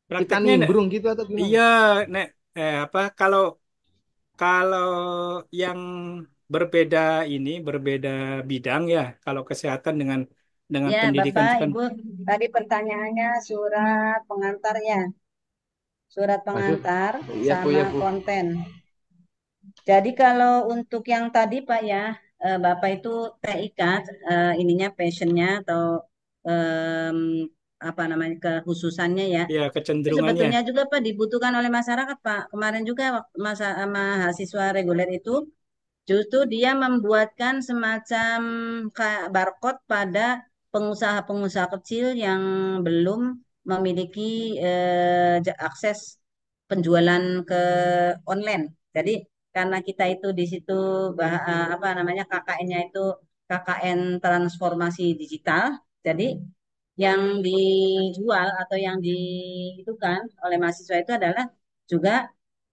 Kita Prakteknya nimbrung gitu atau gimana? iya, nek apa kalau kalau yang berbeda berbeda bidang ya. Kalau kesehatan dengan Ya, pendidikan Bapak, itu kan Ibu, tadi pertanyaannya surat pengantar ya. Surat Waduh, pengantar iya Bu sama ya Bu. konten. Jadi kalau untuk yang tadi Pak ya, Bapak itu TIK, ininya passionnya atau em, apa namanya kekhususannya ya. ya Itu kecenderungannya. sebetulnya juga Pak dibutuhkan oleh masyarakat Pak. Kemarin juga waktu masa mahasiswa reguler itu justru dia membuatkan semacam barcode pada pengusaha-pengusaha kecil yang belum memiliki akses penjualan ke online. Jadi karena kita itu di situ apa namanya KKN-nya itu KKN transformasi digital. Jadi yang dijual atau yang di itu kan oleh mahasiswa itu adalah juga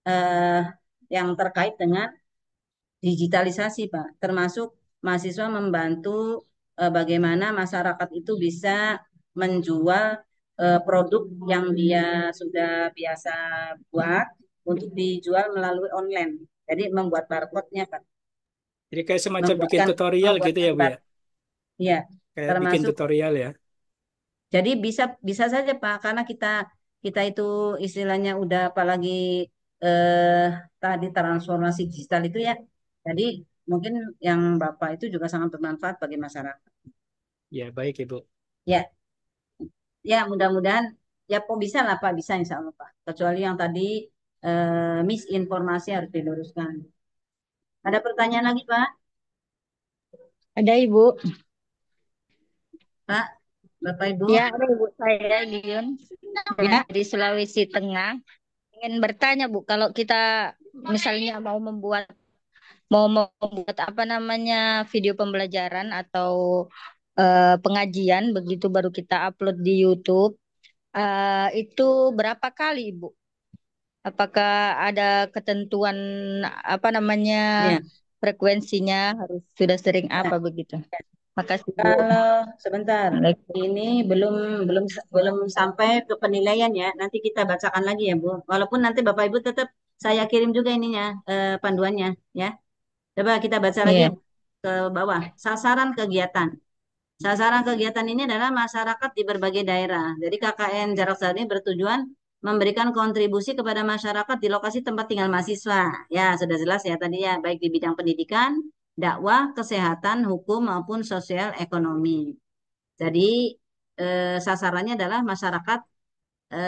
eh, yang terkait dengan digitalisasi, Pak. Termasuk mahasiswa membantu bagaimana masyarakat itu bisa menjual produk yang dia sudah biasa buat untuk dijual melalui online. Jadi membuat barcode-nya, Pak. Jadi kayak semacam bikin Membuatkan tutorial gitu membuatkan ya, Bu bar, ya. ya, Kayak bikin termasuk. tutorial ya. Jadi bisa bisa saja Pak, karena kita kita itu istilahnya udah apalagi eh, tadi transformasi digital itu ya. Jadi mungkin yang Bapak itu juga sangat bermanfaat bagi masyarakat. Ya, baik Ibu. Ya, ya mudah-mudahan ya Pak bisa lah Pak, bisa insya Allah Pak. Kecuali yang tadi misinformasi harus diluruskan. Ada pertanyaan lagi Pak? Ada Ibu. Pak, Bapak Ibu? Ya, ada Ibu saya Giun Ya, dari Sulawesi Tengah. Ingin bertanya Bu, kalau kita misalnya mau membuat apa namanya video pembelajaran atau pengajian, begitu baru kita upload di YouTube, itu berapa kali Ibu? Apakah ada ketentuan apa namanya ya. frekuensinya harus sudah sering apa begitu? Makasih, Bu. Kalau sebentar, Assalamualaikum. ini belum belum belum sampai ke penilaian ya. Nanti kita bacakan lagi ya, Bu. Walaupun nanti Bapak Ibu tetap saya kirim juga ininya, panduannya ya. Coba kita baca lagi Iya. ke bawah. Sasaran kegiatan. Sasaran kegiatan ini adalah masyarakat di berbagai daerah. Jadi KKN Jarak Jauh ini bertujuan memberikan kontribusi kepada masyarakat di lokasi tempat tinggal mahasiswa. Ya, sudah jelas ya tadi ya, baik di bidang pendidikan, dakwah, kesehatan, hukum maupun sosial ekonomi. Jadi sasarannya adalah masyarakat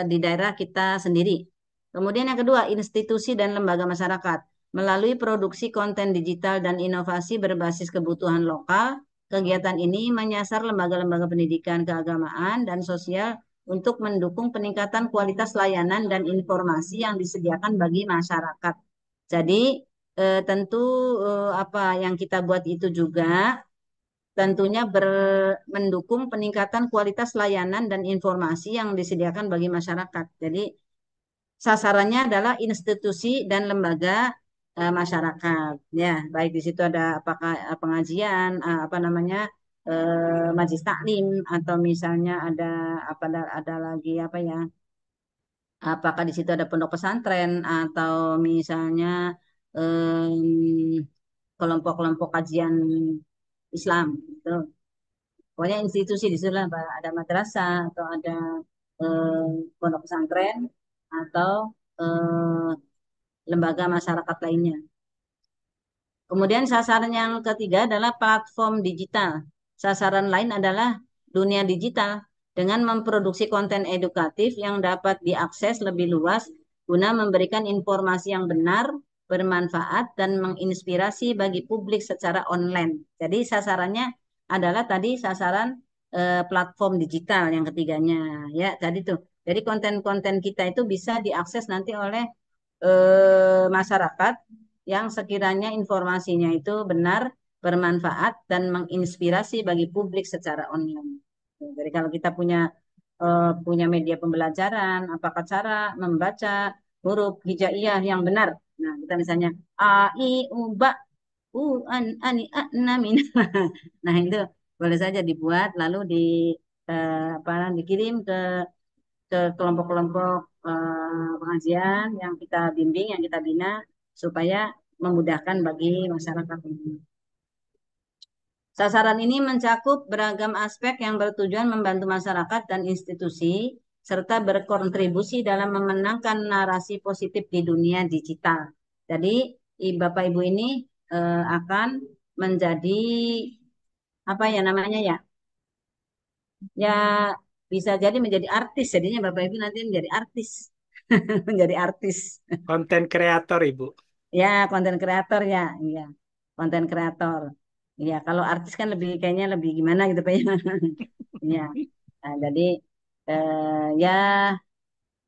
di daerah kita sendiri. Kemudian yang kedua, institusi dan lembaga masyarakat. Melalui produksi konten digital dan inovasi berbasis kebutuhan lokal, kegiatan ini menyasar lembaga-lembaga pendidikan keagamaan dan sosial untuk mendukung peningkatan kualitas layanan dan informasi yang disediakan bagi masyarakat. Jadi tentu apa yang kita buat itu juga tentunya mendukung peningkatan kualitas layanan dan informasi yang disediakan bagi masyarakat. Jadi sasarannya adalah institusi dan lembaga masyarakat. Ya, baik di situ ada apakah pengajian, apa namanya, majelis taklim atau misalnya ada lagi apa ya? Apakah di situ ada pondok pesantren atau misalnya kelompok-kelompok kajian Islam gitu. Pokoknya institusi di situ lah, ada madrasah atau ada eh, pondok pesantren atau eh, lembaga masyarakat lainnya. Kemudian sasaran yang ketiga adalah platform digital. Sasaran lain adalah dunia digital dengan memproduksi konten edukatif yang dapat diakses lebih luas guna memberikan informasi yang benar, bermanfaat, dan menginspirasi bagi publik secara online. Jadi sasarannya adalah tadi sasaran platform digital yang ketiganya. Ya, tadi tuh. Jadi konten-konten kita itu bisa diakses nanti oleh masyarakat yang sekiranya informasinya itu benar, bermanfaat, dan menginspirasi bagi publik secara online. Jadi kalau kita punya media pembelajaran, apakah cara membaca huruf hijaiyah yang benar? Nah, kita misalnya a i u ba u an ani a na min. Nah, itu boleh saja dibuat lalu apa dikirim ke kelompok-kelompok pengajian yang kita bimbing, yang kita bina supaya memudahkan bagi masyarakat ini. Sasaran ini mencakup beragam aspek yang bertujuan membantu masyarakat dan institusi serta berkontribusi dalam memenangkan narasi positif di dunia digital. Jadi, Bapak Ibu ini akan menjadi apa ya namanya ya? Ya bisa jadi menjadi artis. Jadinya Bapak Ibu nanti menjadi artis. Menjadi artis. Konten kreator, Ibu. Ya, konten kreator ya, iya. Konten kreator. Iya, kalau artis kan lebih kayaknya lebih gimana gitu Pak ya. Iya. Nah, jadi ya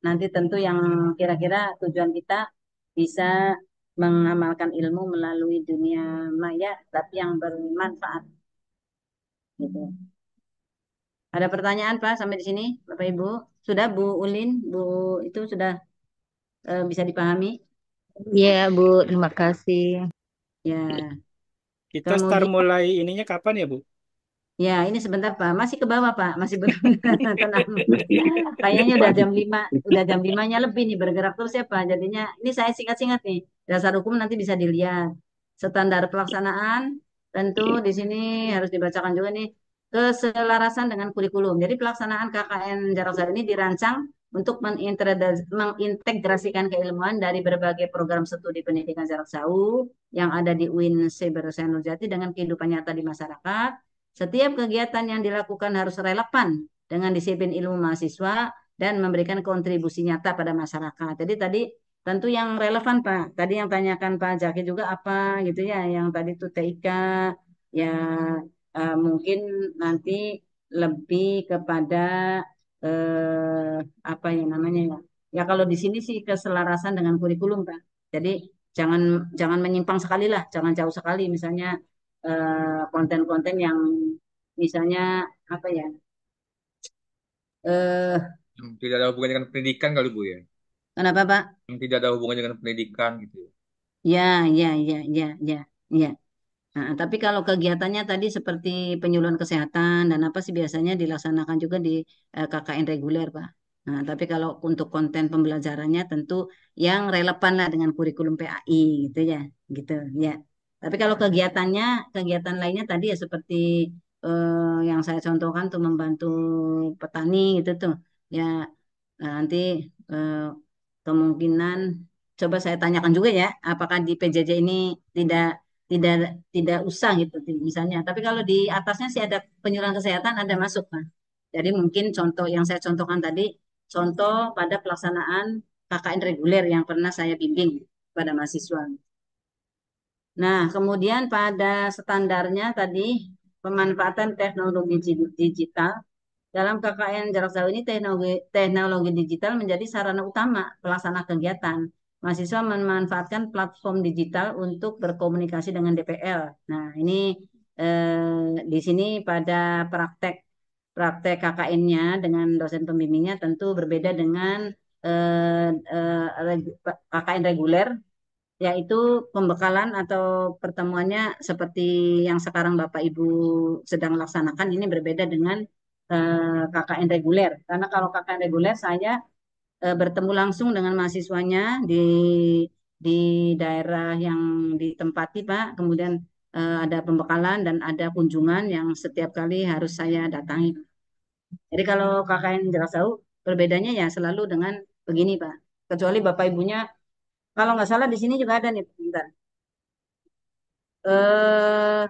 nanti tentu yang kira-kira tujuan kita bisa mengamalkan ilmu melalui dunia maya tapi yang bermanfaat gitu. Ada pertanyaan Pak sampai di sini Bapak Ibu? Sudah Bu Ulin, Bu itu sudah bisa dipahami? Iya, Bu. Terima kasih. Ya. Kita start Kemudian mulai ininya kapan ya, Bu? ya, ini sebentar Pak. Masih ke bawah Pak. Masih belum tenang. Kayaknya udah jam 5-nya lebih nih bergerak terus ya Pak. Jadinya ini saya singkat-singkat nih. Dasar hukum nanti bisa dilihat. Standar pelaksanaan tentu di sini harus dibacakan juga nih keselarasan dengan kurikulum. Jadi pelaksanaan KKN jarak jauh ini dirancang untuk mengintegrasikan keilmuan dari berbagai program studi pendidikan jarak jauh yang ada di UIN Cyber Nurjati dengan kehidupan nyata di masyarakat. Setiap kegiatan yang dilakukan harus relevan dengan disiplin ilmu mahasiswa dan memberikan kontribusi nyata pada masyarakat. Jadi tadi tentu yang relevan Pak. Tadi yang tanyakan Pak Jaki juga apa gitu ya, yang tadi itu TIK ya mungkin nanti lebih kepada apa ya namanya ya. Ya kalau di sini sih keselarasan dengan kurikulum Pak. Jadi jangan jangan menyimpang sekali lah, jangan jauh sekali misalnya konten-konten yang misalnya apa ya Yang tidak ada hubungannya dengan pendidikan kali Bu ya. kenapa Pak? Yang tidak ada hubungannya dengan pendidikan gitu ya. Ya, ya, ya, ya, ya, ya. Nah, tapi kalau kegiatannya tadi seperti penyuluhan kesehatan dan apa sih biasanya dilaksanakan juga di KKN reguler, Pak. Nah, tapi kalau untuk konten pembelajarannya tentu yang relevan lah dengan kurikulum PAI gitu ya, gitu ya. Tapi kalau kegiatannya, kegiatan lainnya tadi ya seperti yang saya contohkan tuh membantu petani gitu tuh, ya. Nah, nanti eh, kemungkinan coba saya tanyakan juga ya, apakah di PJJ ini tidak tidak tidak usah gitu misalnya. Tapi kalau di atasnya sih ada penyuluhan kesehatan ada masuk, Pak. Jadi mungkin contoh yang saya contohkan tadi, contoh pada pelaksanaan KKN reguler yang pernah saya bimbing pada mahasiswa. Nah, kemudian pada standarnya tadi pemanfaatan teknologi digital dalam KKN jarak jauh ini teknologi digital menjadi sarana utama pelaksana kegiatan. Mahasiswa memanfaatkan platform digital untuk berkomunikasi dengan DPL. Nah, ini di sini pada praktek praktek KKN-nya dengan dosen pembimbingnya tentu berbeda dengan KKN reguler, yaitu pembekalan atau pertemuannya seperti yang sekarang Bapak Ibu sedang laksanakan ini berbeda dengan KKN reguler. Karena kalau KKN reguler saya bertemu langsung dengan mahasiswanya di daerah yang ditempati, Pak. Kemudian ada pembekalan dan ada kunjungan yang setiap kali harus saya datangi. Jadi kalau KKN jarak jauh berbedanya ya selalu dengan begini, Pak. Kecuali Bapak Ibunya, kalau nggak salah di sini juga ada nih, bentar. Eh,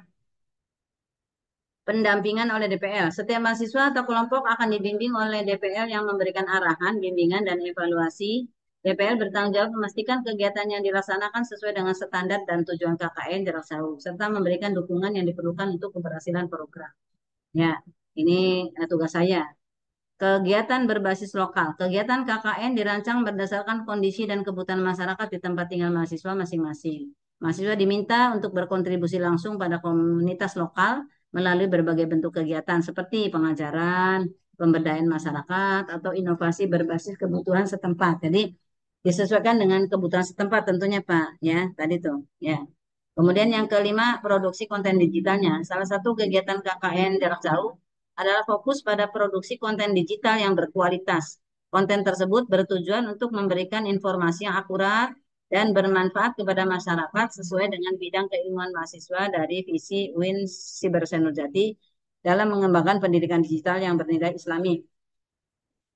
Pendampingan oleh DPL. Setiap mahasiswa atau kelompok akan dibimbing oleh DPL yang memberikan arahan, bimbingan, dan evaluasi. DPL bertanggung jawab memastikan kegiatan yang dilaksanakan sesuai dengan standar dan tujuan KKN jarak jauh, serta memberikan dukungan yang diperlukan untuk keberhasilan program. Ya, ini tugas saya. Kegiatan berbasis lokal. Kegiatan KKN dirancang berdasarkan kondisi dan kebutuhan masyarakat di tempat tinggal mahasiswa masing-masing. Mahasiswa diminta untuk berkontribusi langsung pada komunitas lokal melalui berbagai bentuk kegiatan seperti pengajaran, pemberdayaan masyarakat, atau inovasi berbasis kebutuhan setempat. Jadi disesuaikan dengan kebutuhan setempat tentunya, Pak. Ya, tadi tuh. Ya. Kemudian yang kelima, produksi konten digitalnya. Salah satu kegiatan KKN jarak jauh adalah fokus pada produksi konten digital yang berkualitas. Konten tersebut bertujuan untuk memberikan informasi yang akurat dan bermanfaat kepada masyarakat sesuai dengan bidang keilmuan mahasiswa dari visi UIN Sibersenurjati dalam mengembangkan pendidikan digital yang bernilai Islami.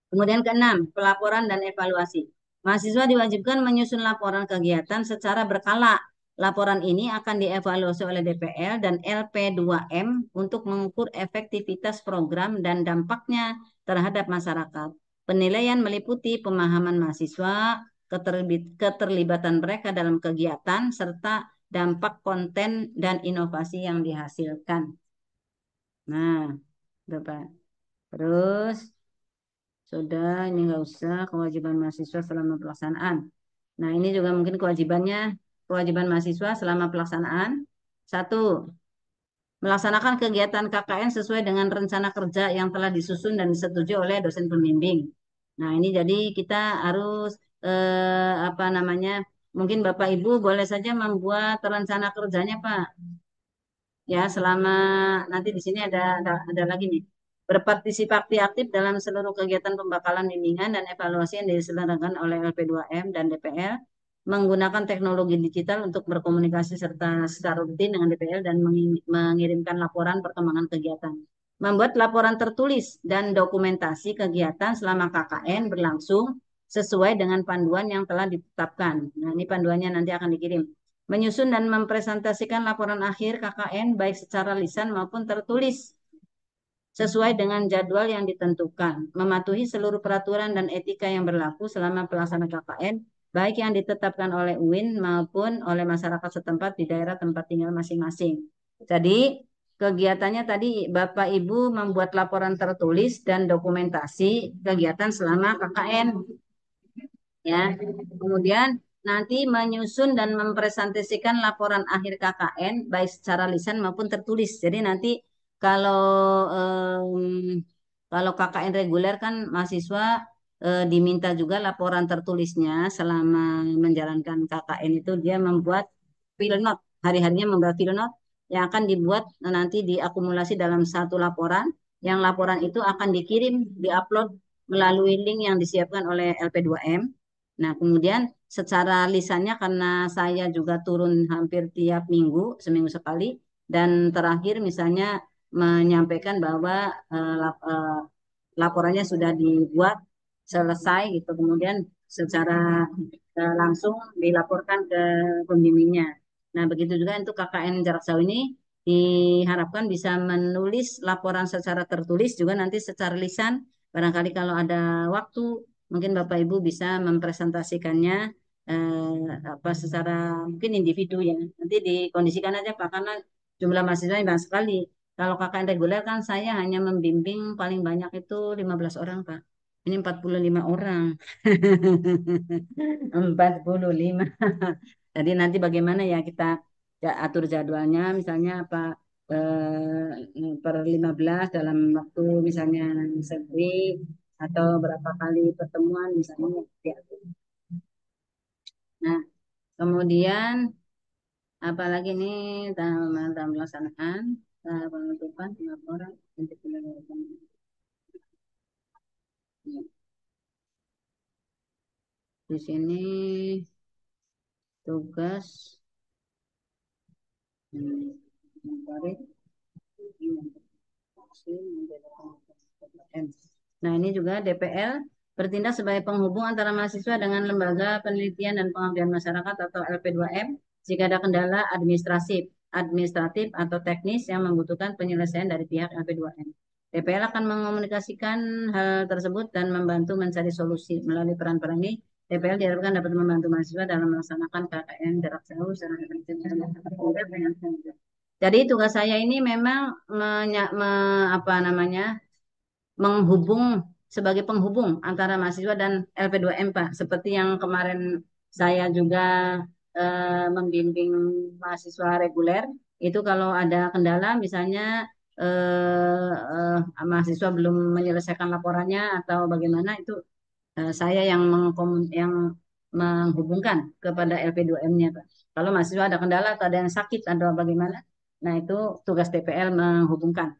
Kemudian keenam, pelaporan dan evaluasi. Mahasiswa diwajibkan menyusun laporan kegiatan secara berkala. Laporan ini akan dievaluasi oleh DPL dan LP2M untuk mengukur efektivitas program dan dampaknya terhadap masyarakat. Penilaian meliputi pemahaman mahasiswa, keterlibatan mereka dalam kegiatan, serta dampak konten dan inovasi yang dihasilkan. Nah, Bapak. Terus sudah, ini nggak usah kewajiban mahasiswa selama pelaksanaan. Nah, ini juga mungkin kewajiban mahasiswa selama pelaksanaan. Satu, melaksanakan kegiatan KKN sesuai dengan rencana kerja yang telah disusun dan disetujui oleh dosen pembimbing. Nah, ini jadi kita harus apa namanya? Mungkin Bapak Ibu boleh saja membuat rencana kerjanya, Pak. Ya, selama nanti di sini ada lagi nih. Berpartisipasi aktif dalam seluruh kegiatan pembekalan bimbingan dan evaluasi yang diselenggarakan oleh LP2M dan DPL, menggunakan teknologi digital untuk berkomunikasi serta secara rutin dengan DPL dan mengirimkan laporan perkembangan kegiatan. Membuat laporan tertulis dan dokumentasi kegiatan selama KKN berlangsung sesuai dengan panduan yang telah ditetapkan. Nah, ini panduannya nanti akan dikirim. Menyusun dan mempresentasikan laporan akhir KKN baik secara lisan maupun tertulis sesuai dengan jadwal yang ditentukan, mematuhi seluruh peraturan dan etika yang berlaku selama pelaksanaan KKN, baik yang ditetapkan oleh UIN maupun oleh masyarakat setempat di daerah tempat tinggal masing-masing. Jadi, kegiatannya tadi Bapak Ibu membuat laporan tertulis dan dokumentasi kegiatan selama KKN. Ya, kemudian nanti menyusun dan mempresentasikan laporan akhir KKN baik secara lisan maupun tertulis. Jadi nanti kalau kalau KKN reguler kan mahasiswa diminta juga laporan tertulisnya selama menjalankan KKN itu dia membuat field note, hari-harinya membuat field note yang akan dibuat nanti diakumulasi dalam satu laporan, yang laporan itu akan dikirim, diupload melalui link yang disiapkan oleh LP2M. Nah, kemudian secara lisannya karena saya juga turun hampir tiap minggu, seminggu sekali, dan terakhir misalnya menyampaikan bahwa laporannya sudah dibuat selesai gitu, kemudian secara langsung dilaporkan ke pembimbingnya. Nah, begitu juga untuk KKN jarak jauh ini diharapkan bisa menulis laporan secara tertulis juga nanti secara lisan. Barangkali kalau ada waktu, mungkin Bapak Ibu bisa mempresentasikannya apa secara mungkin individu ya. Nanti dikondisikan aja Pak, karena jumlah mahasiswa banyak sekali. Kalau KKN reguler kan saya hanya membimbing paling banyak itu 15 orang Pak. Ini 45 orang. 45. Jadi nanti bagaimana ya kita atur jadwalnya, misalnya apa per 15 dalam waktu misalnya seweek atau berapa kali pertemuan misalnya diatur. Nah, kemudian apalagi nih dalam pelaksanaan penutupan laporan untuk penyelenggaraan. Di sini tugas mencari. Nah, ini juga DPL bertindak sebagai penghubung antara mahasiswa dengan lembaga penelitian dan pengabdian masyarakat atau LP2M jika ada kendala administratif atau teknis yang membutuhkan penyelesaian dari pihak LP2M. DPL akan mengomunikasikan hal tersebut dan membantu mencari solusi. Melalui peran-peran ini, DPL diharapkan dapat membantu mahasiswa dalam melaksanakan KKN jarak jauh secara efektif dan efektif. Jadi tugas saya ini memang apa namanya menghubung sebagai penghubung antara mahasiswa dan LP2M Pak. Seperti yang kemarin saya juga membimbing mahasiswa reguler itu kalau ada kendala misalnya mahasiswa belum menyelesaikan laporannya atau bagaimana itu saya yang menghubungkan kepada LP2M-nya Pak. Kalau mahasiswa ada kendala atau ada yang sakit atau bagaimana, nah itu tugas DPL menghubungkan.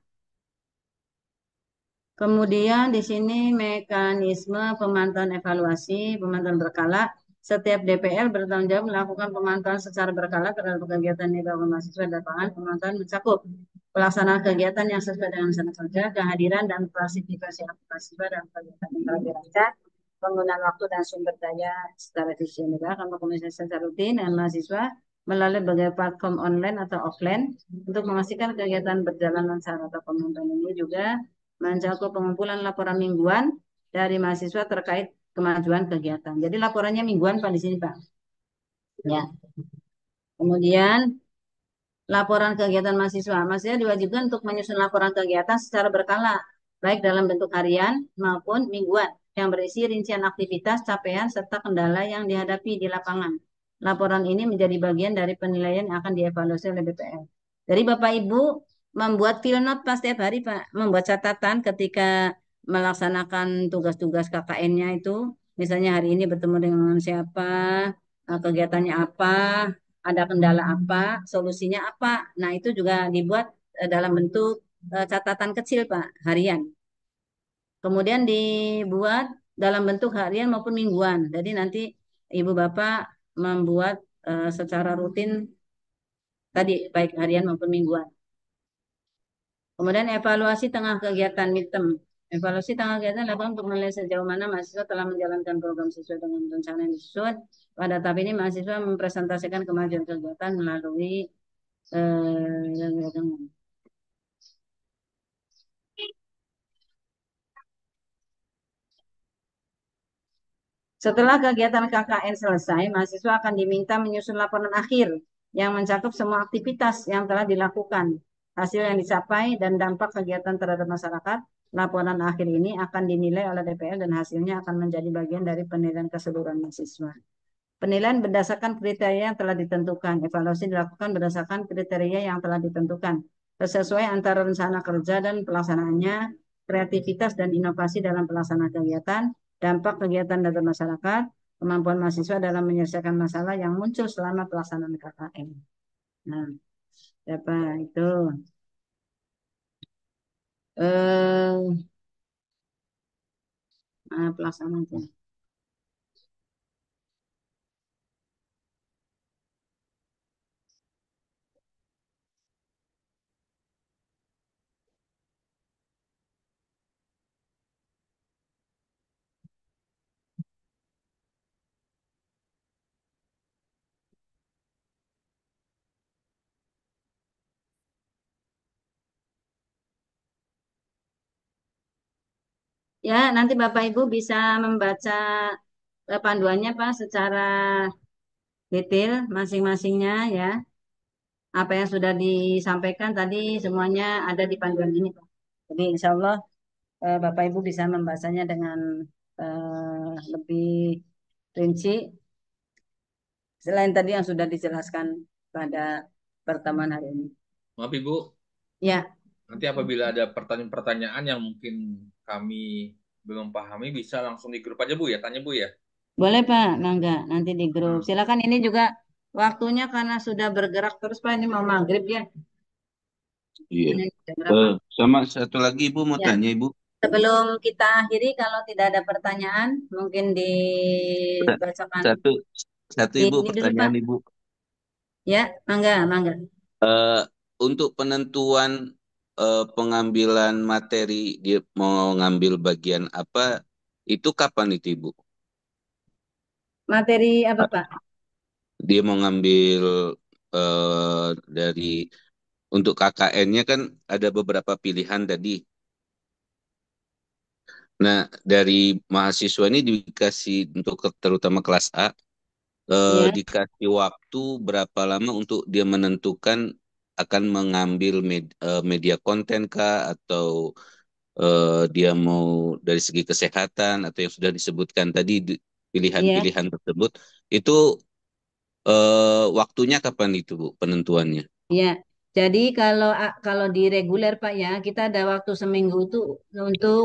Kemudian di sini mekanisme pemantauan evaluasi, pemantauan berkala. Setiap DPL bertanggung jawab melakukan pemantauan secara berkala terhadap kegiatan evaluasi mahasiswa di lapangan. Pemantauan mencakup pelaksanaan kegiatan yang sesuai dengan rencana kerja, kehadiran dan klasifikasi mahasiswa dalam kegiatan yang telah dirancang, penggunaan waktu dan sumber daya secara efisien juga akan berkomunikasi secara rutin dengan mahasiswa melalui berbagai platform online atau offline untuk memastikan kegiatan berjalan lancar. Atau pemantauan ini juga mencakup pengumpulan laporan mingguan dari mahasiswa terkait kemajuan kegiatan. Jadi laporannya mingguan Pak di sini Pak. Ya. Kemudian laporan kegiatan mahasiswa. Mahasiswa diwajibkan untuk menyusun laporan kegiatan secara berkala, baik dalam bentuk harian maupun mingguan, yang berisi rincian aktivitas, capaian, serta kendala yang dihadapi di lapangan. Laporan ini menjadi bagian dari penilaian yang akan dievaluasi oleh BPL. Jadi Bapak Ibu membuat field note pas setiap hari Pak, membuat catatan ketika melaksanakan tugas-tugas KKN-nya itu, misalnya hari ini bertemu dengan siapa, kegiatannya apa, ada kendala apa, solusinya apa. Nah, itu juga dibuat dalam bentuk catatan kecil, Pak, harian. Kemudian dibuat dalam bentuk harian maupun mingguan. Jadi nanti Ibu Bapak membuat secara rutin tadi, baik harian maupun mingguan. Kemudian evaluasi tengah kegiatan midterm. Evaluasi tengah kegiatan dilakukan untuk menilai sejauh mana mahasiswa telah menjalankan program sesuai dengan rencana yang disusun. Pada tahap ini mahasiswa mempresentasikan kemajuan kegiatan melalui setelah kegiatan KKN selesai, mahasiswa akan diminta menyusun laporan akhir yang mencakup semua aktivitas yang telah dilakukan, hasil yang dicapai, dan dampak kegiatan terhadap masyarakat. Laporan akhir ini akan dinilai oleh DPL dan hasilnya akan menjadi bagian dari penilaian keseluruhan mahasiswa. Penilaian berdasarkan kriteria yang telah ditentukan. Evaluasi dilakukan berdasarkan kriteria yang telah ditentukan. Sesuai antara rencana kerja dan pelaksanaannya, kreativitas dan inovasi dalam pelaksanaan kegiatan, dampak kegiatan terhadap masyarakat, kemampuan mahasiswa dalam menyelesaikan masalah yang muncul selama pelaksanaan KKN. Nah, Siapa itu? Eh, pelaksananya. Ya, nanti Bapak Ibu bisa membaca panduannya Pak secara detail masing-masingnya ya. Apa yang sudah disampaikan tadi semuanya ada di panduan ini Pak. Jadi insya Allah Bapak Ibu bisa membacanya dengan lebih rinci selain tadi yang sudah dijelaskan pada pertemuan hari ini. Maaf Ibu, Ya, nanti apabila ada pertanyaan-pertanyaan yang mungkin kami belum pahami, bisa langsung di grup aja Bu ya, tanya Bu ya. boleh Pak, mangga nanti di grup. Hmm. Silakan ini juga waktunya karena sudah bergerak terus Pak, ini mau maghrib ya. Iya. Ini jam berapa? Sama satu lagi Ibu mau Ya, tanya Ibu. sebelum kita akhiri, kalau tidak ada pertanyaan, mungkin dibacakan Satu satu Ibu ini dulu Pak. pertanyaan Ibu. Ya, mangga, mangga. Eh, untuk penentuan pengambilan materi dia mau ngambil bagian apa itu kapan itu Ibu? Materi apa Pak? Dia mau ngambil dari untuk KKN-nya kan ada beberapa pilihan tadi. Nah, dari mahasiswa ini dikasih untuk terutama kelas A Ya, dikasih waktu berapa lama untuk dia menentukan akan mengambil media konten kah atau dia mau dari segi kesehatan atau yang sudah disebutkan tadi ya, pilihan-pilihan tersebut itu waktunya kapan itu Bu penentuannya? ya. Jadi kalau di reguler Pak ya, kita ada waktu seminggu itu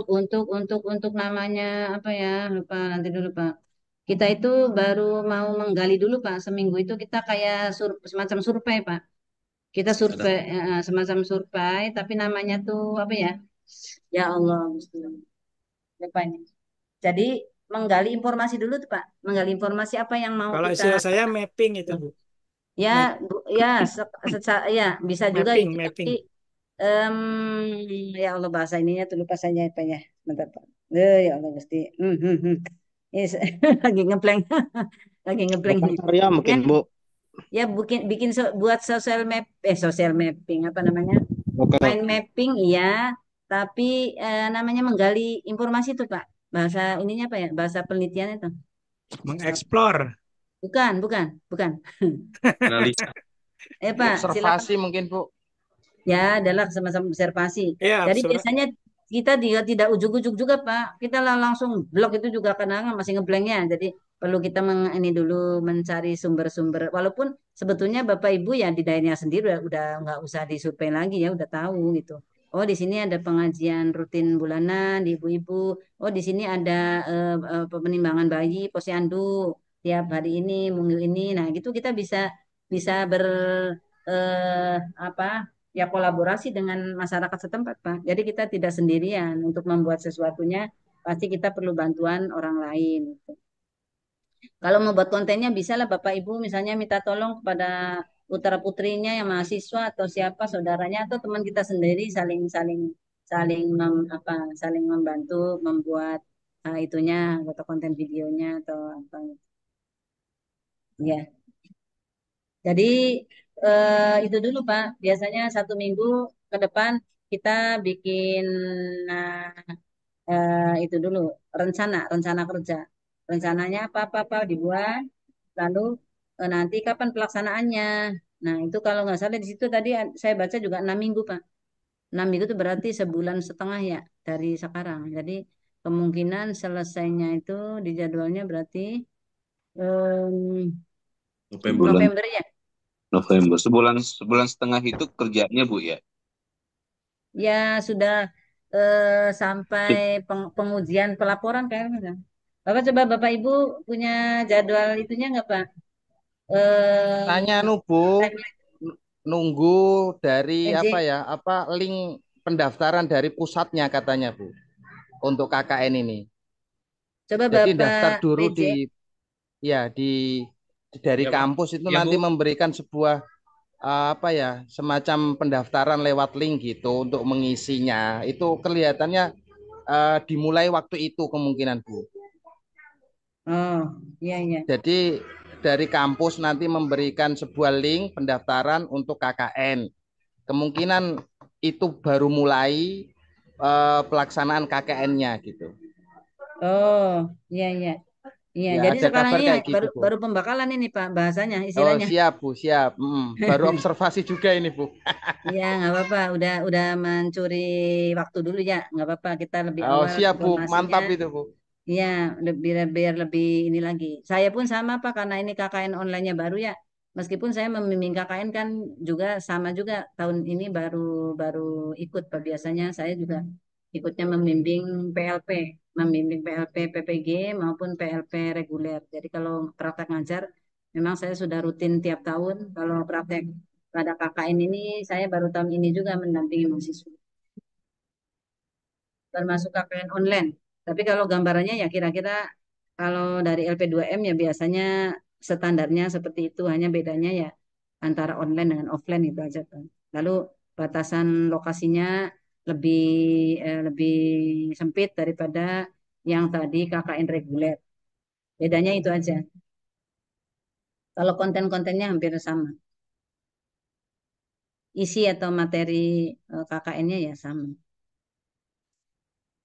untuk namanya apa ya? Lupa nanti dulu Pak. Kita itu baru mau menggali dulu Pak. Seminggu itu kita kayak semacam survei Pak. Kita Ada. survei semacam survei, tapi namanya tuh apa ya? Ya Allah, Gusti. Lupa ini. Jadi menggali informasi dulu tuh Pak. Menggali informasi apa yang mau Kalau kita. istilah saya mapping itu, Bu. Ya, Map, ya, ya bisa juga mapping, itu. Tapi mapping. em, ya Allah bahasa ininya tuh lupa saya apa ya. Bentar Pak. Ya Allah Gusti. Yes. Lagi ngepleng, lagi ngepleng Bukan ini. karya Ya, mungkin Bu. ya bikin bikin buat social mapping apa namanya? Oke. Mind mapping iya, tapi namanya menggali informasi tuh Pak. Bahasa ininya apa ya? Bahasa penelitian itu. Mengeksplor. Bukan, bukan, bukan. Analisa. Pak, silakan. Observasi mungkin Bu. Ya, adalah sama-sama observasi. Ya, Jadi biasanya kita juga tidak ujuk-ujuk juga, Pak. Kita langsung blok itu juga kadang masih ngeblanknya. Jadi perlu kita ini dulu mencari sumber-sumber. Walaupun sebetulnya Bapak Ibu ya di daerahnya sendiri udah nggak usah disurvei lagi ya, udah tahu gitu. Oh, di sini ada pengajian rutin bulanan di ibu-ibu. Oh, di sini ada penimbangan bayi posyandu tiap hari ini, minggu ini. Nah, gitu kita bisa bisa apa ya kolaborasi dengan masyarakat setempat, Pak. Jadi kita tidak sendirian untuk membuat sesuatunya, pasti kita perlu bantuan orang lain. Kalau mau buat kontennya bisa lah Bapak Ibu misalnya minta tolong kepada putra putrinya yang mahasiswa atau siapa saudaranya atau teman kita sendiri saling saling saling saling membantu membuat itunya atau konten videonya atau apa. Ya. Jadi itu dulu Pak. Biasanya 1 minggu ke depan kita bikin nah, itu dulu rencana kerja. Rencananya apa dibuat. Lalu nanti kapan pelaksanaannya. Nah itu kalau nggak salah di situ tadi saya baca juga 6 minggu Pak. 6 minggu itu berarti sebulan setengah ya dari sekarang. Jadi kemungkinan selesainya itu di jadwalnya berarti em, November. Bulan November ya. November sebulan setengah itu kerjanya Bu ya. Ya sudah sampai pengujian pelaporan kayaknya. Bapak coba Bapak Ibu punya jadwal itunya nggak Pak? Eh, Tanya nu Bu. timeline. nunggu dari apa PJ. ya, apa link pendaftaran dari pusatnya katanya Bu untuk KKN ini. Coba Jadi daftar Bapak dulu PJ. ya dari Ya, Pak. kampus itu Ya, nanti Bu. memberikan sebuah apa ya, semacam pendaftaran lewat link gitu untuk mengisinya. Itu kelihatannya dimulai waktu itu kemungkinan Bu. Oh, iya iya. Jadi dari kampus nanti memberikan sebuah link pendaftaran untuk KKN. Kemungkinan itu baru mulai pelaksanaan KKN-nya gitu. Oh, iya iya. Iya, Ya jadi ada sekarang kabar ini kayak baru gitu Bu. baru pembakalan ini Pak bahasanya, Oh istilahnya. siap Bu, siap. Baru observasi juga ini Bu. Iya, nggak apa-apa. Udah mencuri waktu dulu ya, nggak apa-apa. Kita lebih Oh awal siap Bu, informasinya. mantap itu Bu. Iya, biar lebih ini lagi. Saya pun sama Pak, karena ini KKN online-nya baru ya. Meskipun saya membimbing KKN kan juga sama juga tahun ini baru baru ikut Pak. Biasanya saya juga ikutnya membimbing PLP, membimbing PLP PPG maupun PLP reguler. Jadi kalau praktek ngajar, memang saya sudah rutin tiap tahun. Kalau praktek pada KKN ini, saya baru tahun ini juga mendampingi mahasiswa, termasuk KKN online. Tapi kalau gambarannya ya kira-kira kalau dari LP2M ya biasanya standarnya seperti itu, hanya bedanya ya antara online dengan offline itu aja kan. Lalu batasan lokasinya lebih lebih sempit daripada yang tadi KKN reguler. Bedanya itu aja. Kalau konten-kontennya hampir sama. Isi atau materi KKN-nya ya sama.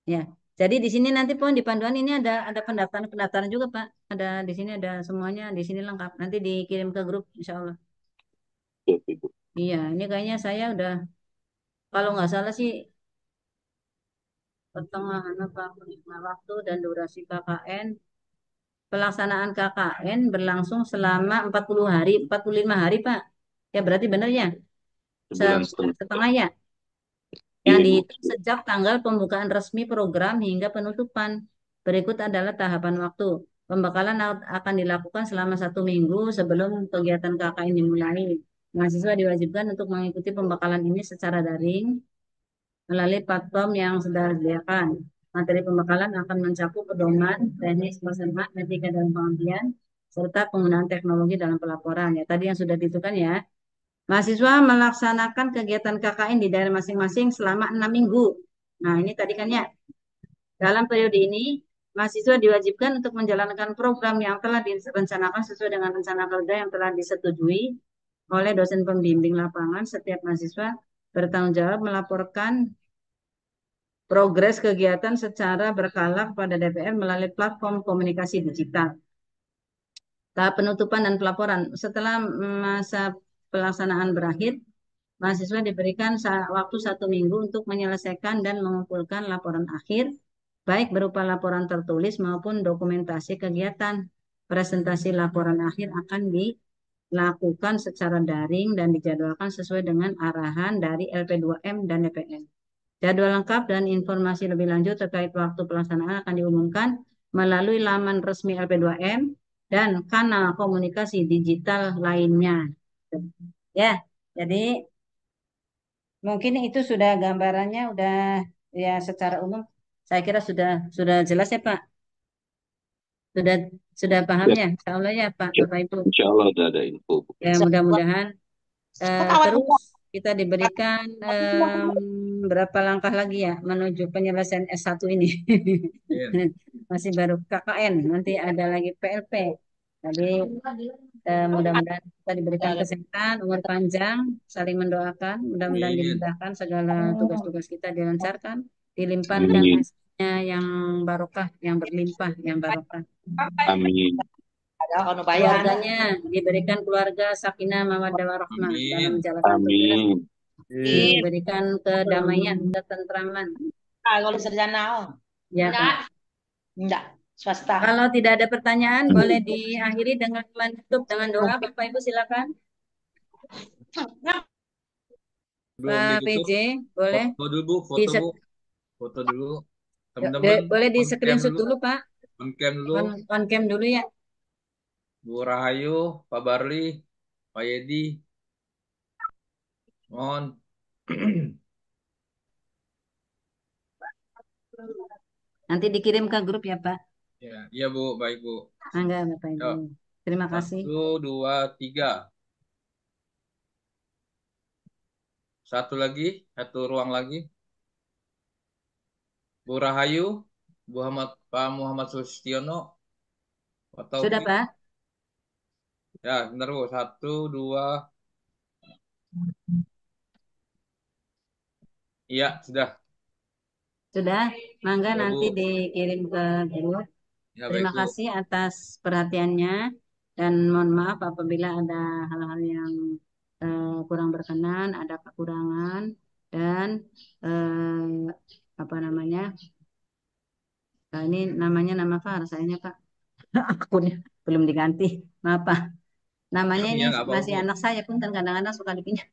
Ya. Jadi di sini nanti pun di panduan ini ada pendaftaran juga Pak. Ada di sini ada semuanya di sini lengkap. Nanti dikirim ke grup Insya Allah. Iya, ini kayaknya saya udah kalau nggak salah sih pertengahan apa waktu dan durasi KKN. Pelaksanaan KKN berlangsung selama 40 hari, 45 hari Pak. Ya berarti benar ya? Sebulan Sebulan setengah. setengah ya. Yang Iya, Ibu. dihitung sejak tanggal pembukaan resmi program hingga penutupan. Berikut adalah tahapan waktu. Pembekalan akan dilakukan selama 1 minggu sebelum kegiatan KKN dimulai. Mahasiswa diwajibkan untuk mengikuti pembekalan ini secara daring melalui platform yang sudah disediakan. Materi pembekalan akan mencakup pedoman, teknis pelaksanaan, etika dalam pengabdian, serta penggunaan teknologi dalam pelaporan. Ya, tadi yang sudah ditentukan ya. Mahasiswa melaksanakan kegiatan KKN di daerah masing-masing selama 6 minggu. Nah, ini tadi kan ya. Dalam periode ini, mahasiswa diwajibkan untuk menjalankan program yang telah direncanakan sesuai dengan rencana kerja yang telah disetujui oleh dosen pembimbing lapangan. Setiap mahasiswa bertanggung jawab melaporkan progres kegiatan secara berkala kepada DPR melalui platform komunikasi digital. Tahap penutupan dan pelaporan. Setelah masa pelaksanaan berakhir, mahasiswa diberikan waktu 1 minggu untuk menyelesaikan dan mengumpulkan laporan akhir, baik berupa laporan tertulis maupun dokumentasi kegiatan. Presentasi laporan akhir akan dilakukan secara daring dan dijadwalkan sesuai dengan arahan dari LP2M dan DPM. Jadwal lengkap dan informasi lebih lanjut terkait waktu pelaksanaan akan diumumkan melalui laman resmi LP2M dan kanal komunikasi digital lainnya. Ya, jadi mungkin itu sudah gambarannya, udah ya secara umum. Saya kira sudah jelas ya Pak. Sudah sudah paham Ya, ya, Insya Allah ya Pak, ya. Bapak Ibu. Insya Allah udah ada info, Bu. Ya mudah-mudahan terus kita diberikan berapa langkah lagi ya menuju penyelesaian S1 ini. Iya. Masih baru KKN, nanti ada lagi PLP. Jadi mudah-mudahan kita diberikan kesehatan, umur panjang, saling mendoakan, mudah-mudahan Amin. dimudahkan segala tugas-tugas kita dilancarkan, dilimpahkan Amin. hasilnya yang barokah, yang berlimpah, yang barokah. Amin. Keluarganya diberikan keluarga sakinah mawaddah warahmah dalam Amin. menjalankan tugas, Amin. diberikan kedamaian, ketentraman. Kalau sarjana, Ya, Pak. enggak, swasta. Kalau tidak ada pertanyaan, boleh diakhiri dengan menutup dengan doa. Bapak Ibu silakan. Belum Pak ditutup. PJ, boleh Foto dulu, Bu. di Foto, Bu. Foto dulu. Teman-teman, boleh di on cam screenshot dulu. dulu, Pak. On cam dulu. On cam dulu ya. Bu Rahayu, Pak Barli, Pak Yedi. Mohon. Nanti dikirim ke grup ya, Pak. Ya, iya Bu, baik Bu. Enggak, Bapak Ibu. Yuk, Terima kasih. 1, 2, 3. Satu lagi, satu ruang lagi. Bu Rahayu, Pak Muhammad Sustiono, Pak Sudah, Taufik. Pak? Ya, benar Bu. 1, 2. Iya, sudah. Sudah. Mangga Ya nanti Bu. dikirim ke grup. Ya baik Terima Bu. kasih atas perhatiannya dan mohon maaf apabila ada hal-hal yang kurang berkenan, ada kekurangan dan apa namanya? Ini namanya nama Far, sayangnya Pak. Akunnya belum diganti. Maaf Pak. Namanya ini Iya, nggak apa-apa masih Bu. anak saya pun kan kadang-kadang suka dipinjam.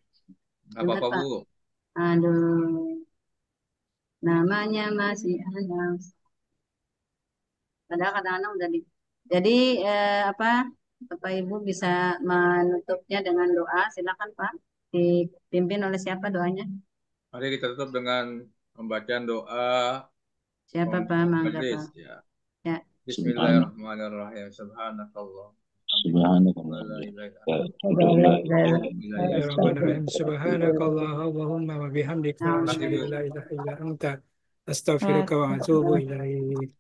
Nggak Bentar apa-apa Pak. Bu. Aduh, namanya masih anak. Padahal kadang-kadang udah di. Jadi apa? Bapak Ibu bisa menutupnya dengan doa. Silakan Pak. Dipimpin oleh siapa doanya? Mari kita tutup dengan pembacaan doa Siapa Pak? pembukaan Mangga majlis. Pak. Ya. Ya. Subhanallah. Bismillahirrahmanirrahim. Subhanakallah. Subhanallah. La ilaha Bismillahirrahmanirrahim. Subhanakallah Allahumma wa bihamdika Nah, Terima kasih asyhadu Bu. an la ilaha illa anta astaghfiruka wa atubu ilaik.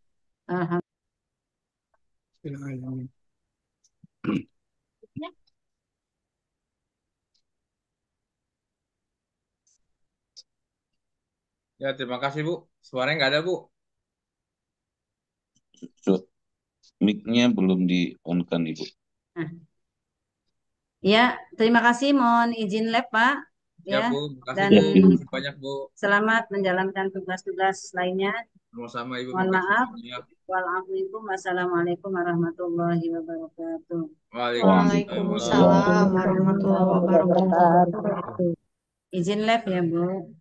Bismillahirrahmanirrahim. Ya, terima kasih Bu. Suaranya nggak ada Bu. Mic-nya belum di-on-kan Ibu. Nah. Ya, terima kasih. Mohon izin lab Pak. Ya Ya, Bu, terima kasih dan Bu. Terima kasih banyak Bu. selamat menjalankan tugas-tugas lainnya. Sama-sama Ibu, Mohon makasih maaf. banyak. Wassalamualaikum warahmatullahi wabarakatuh. Waalaikumsalam warahmatullahi wabarakatuh. Izin lab ya Bu.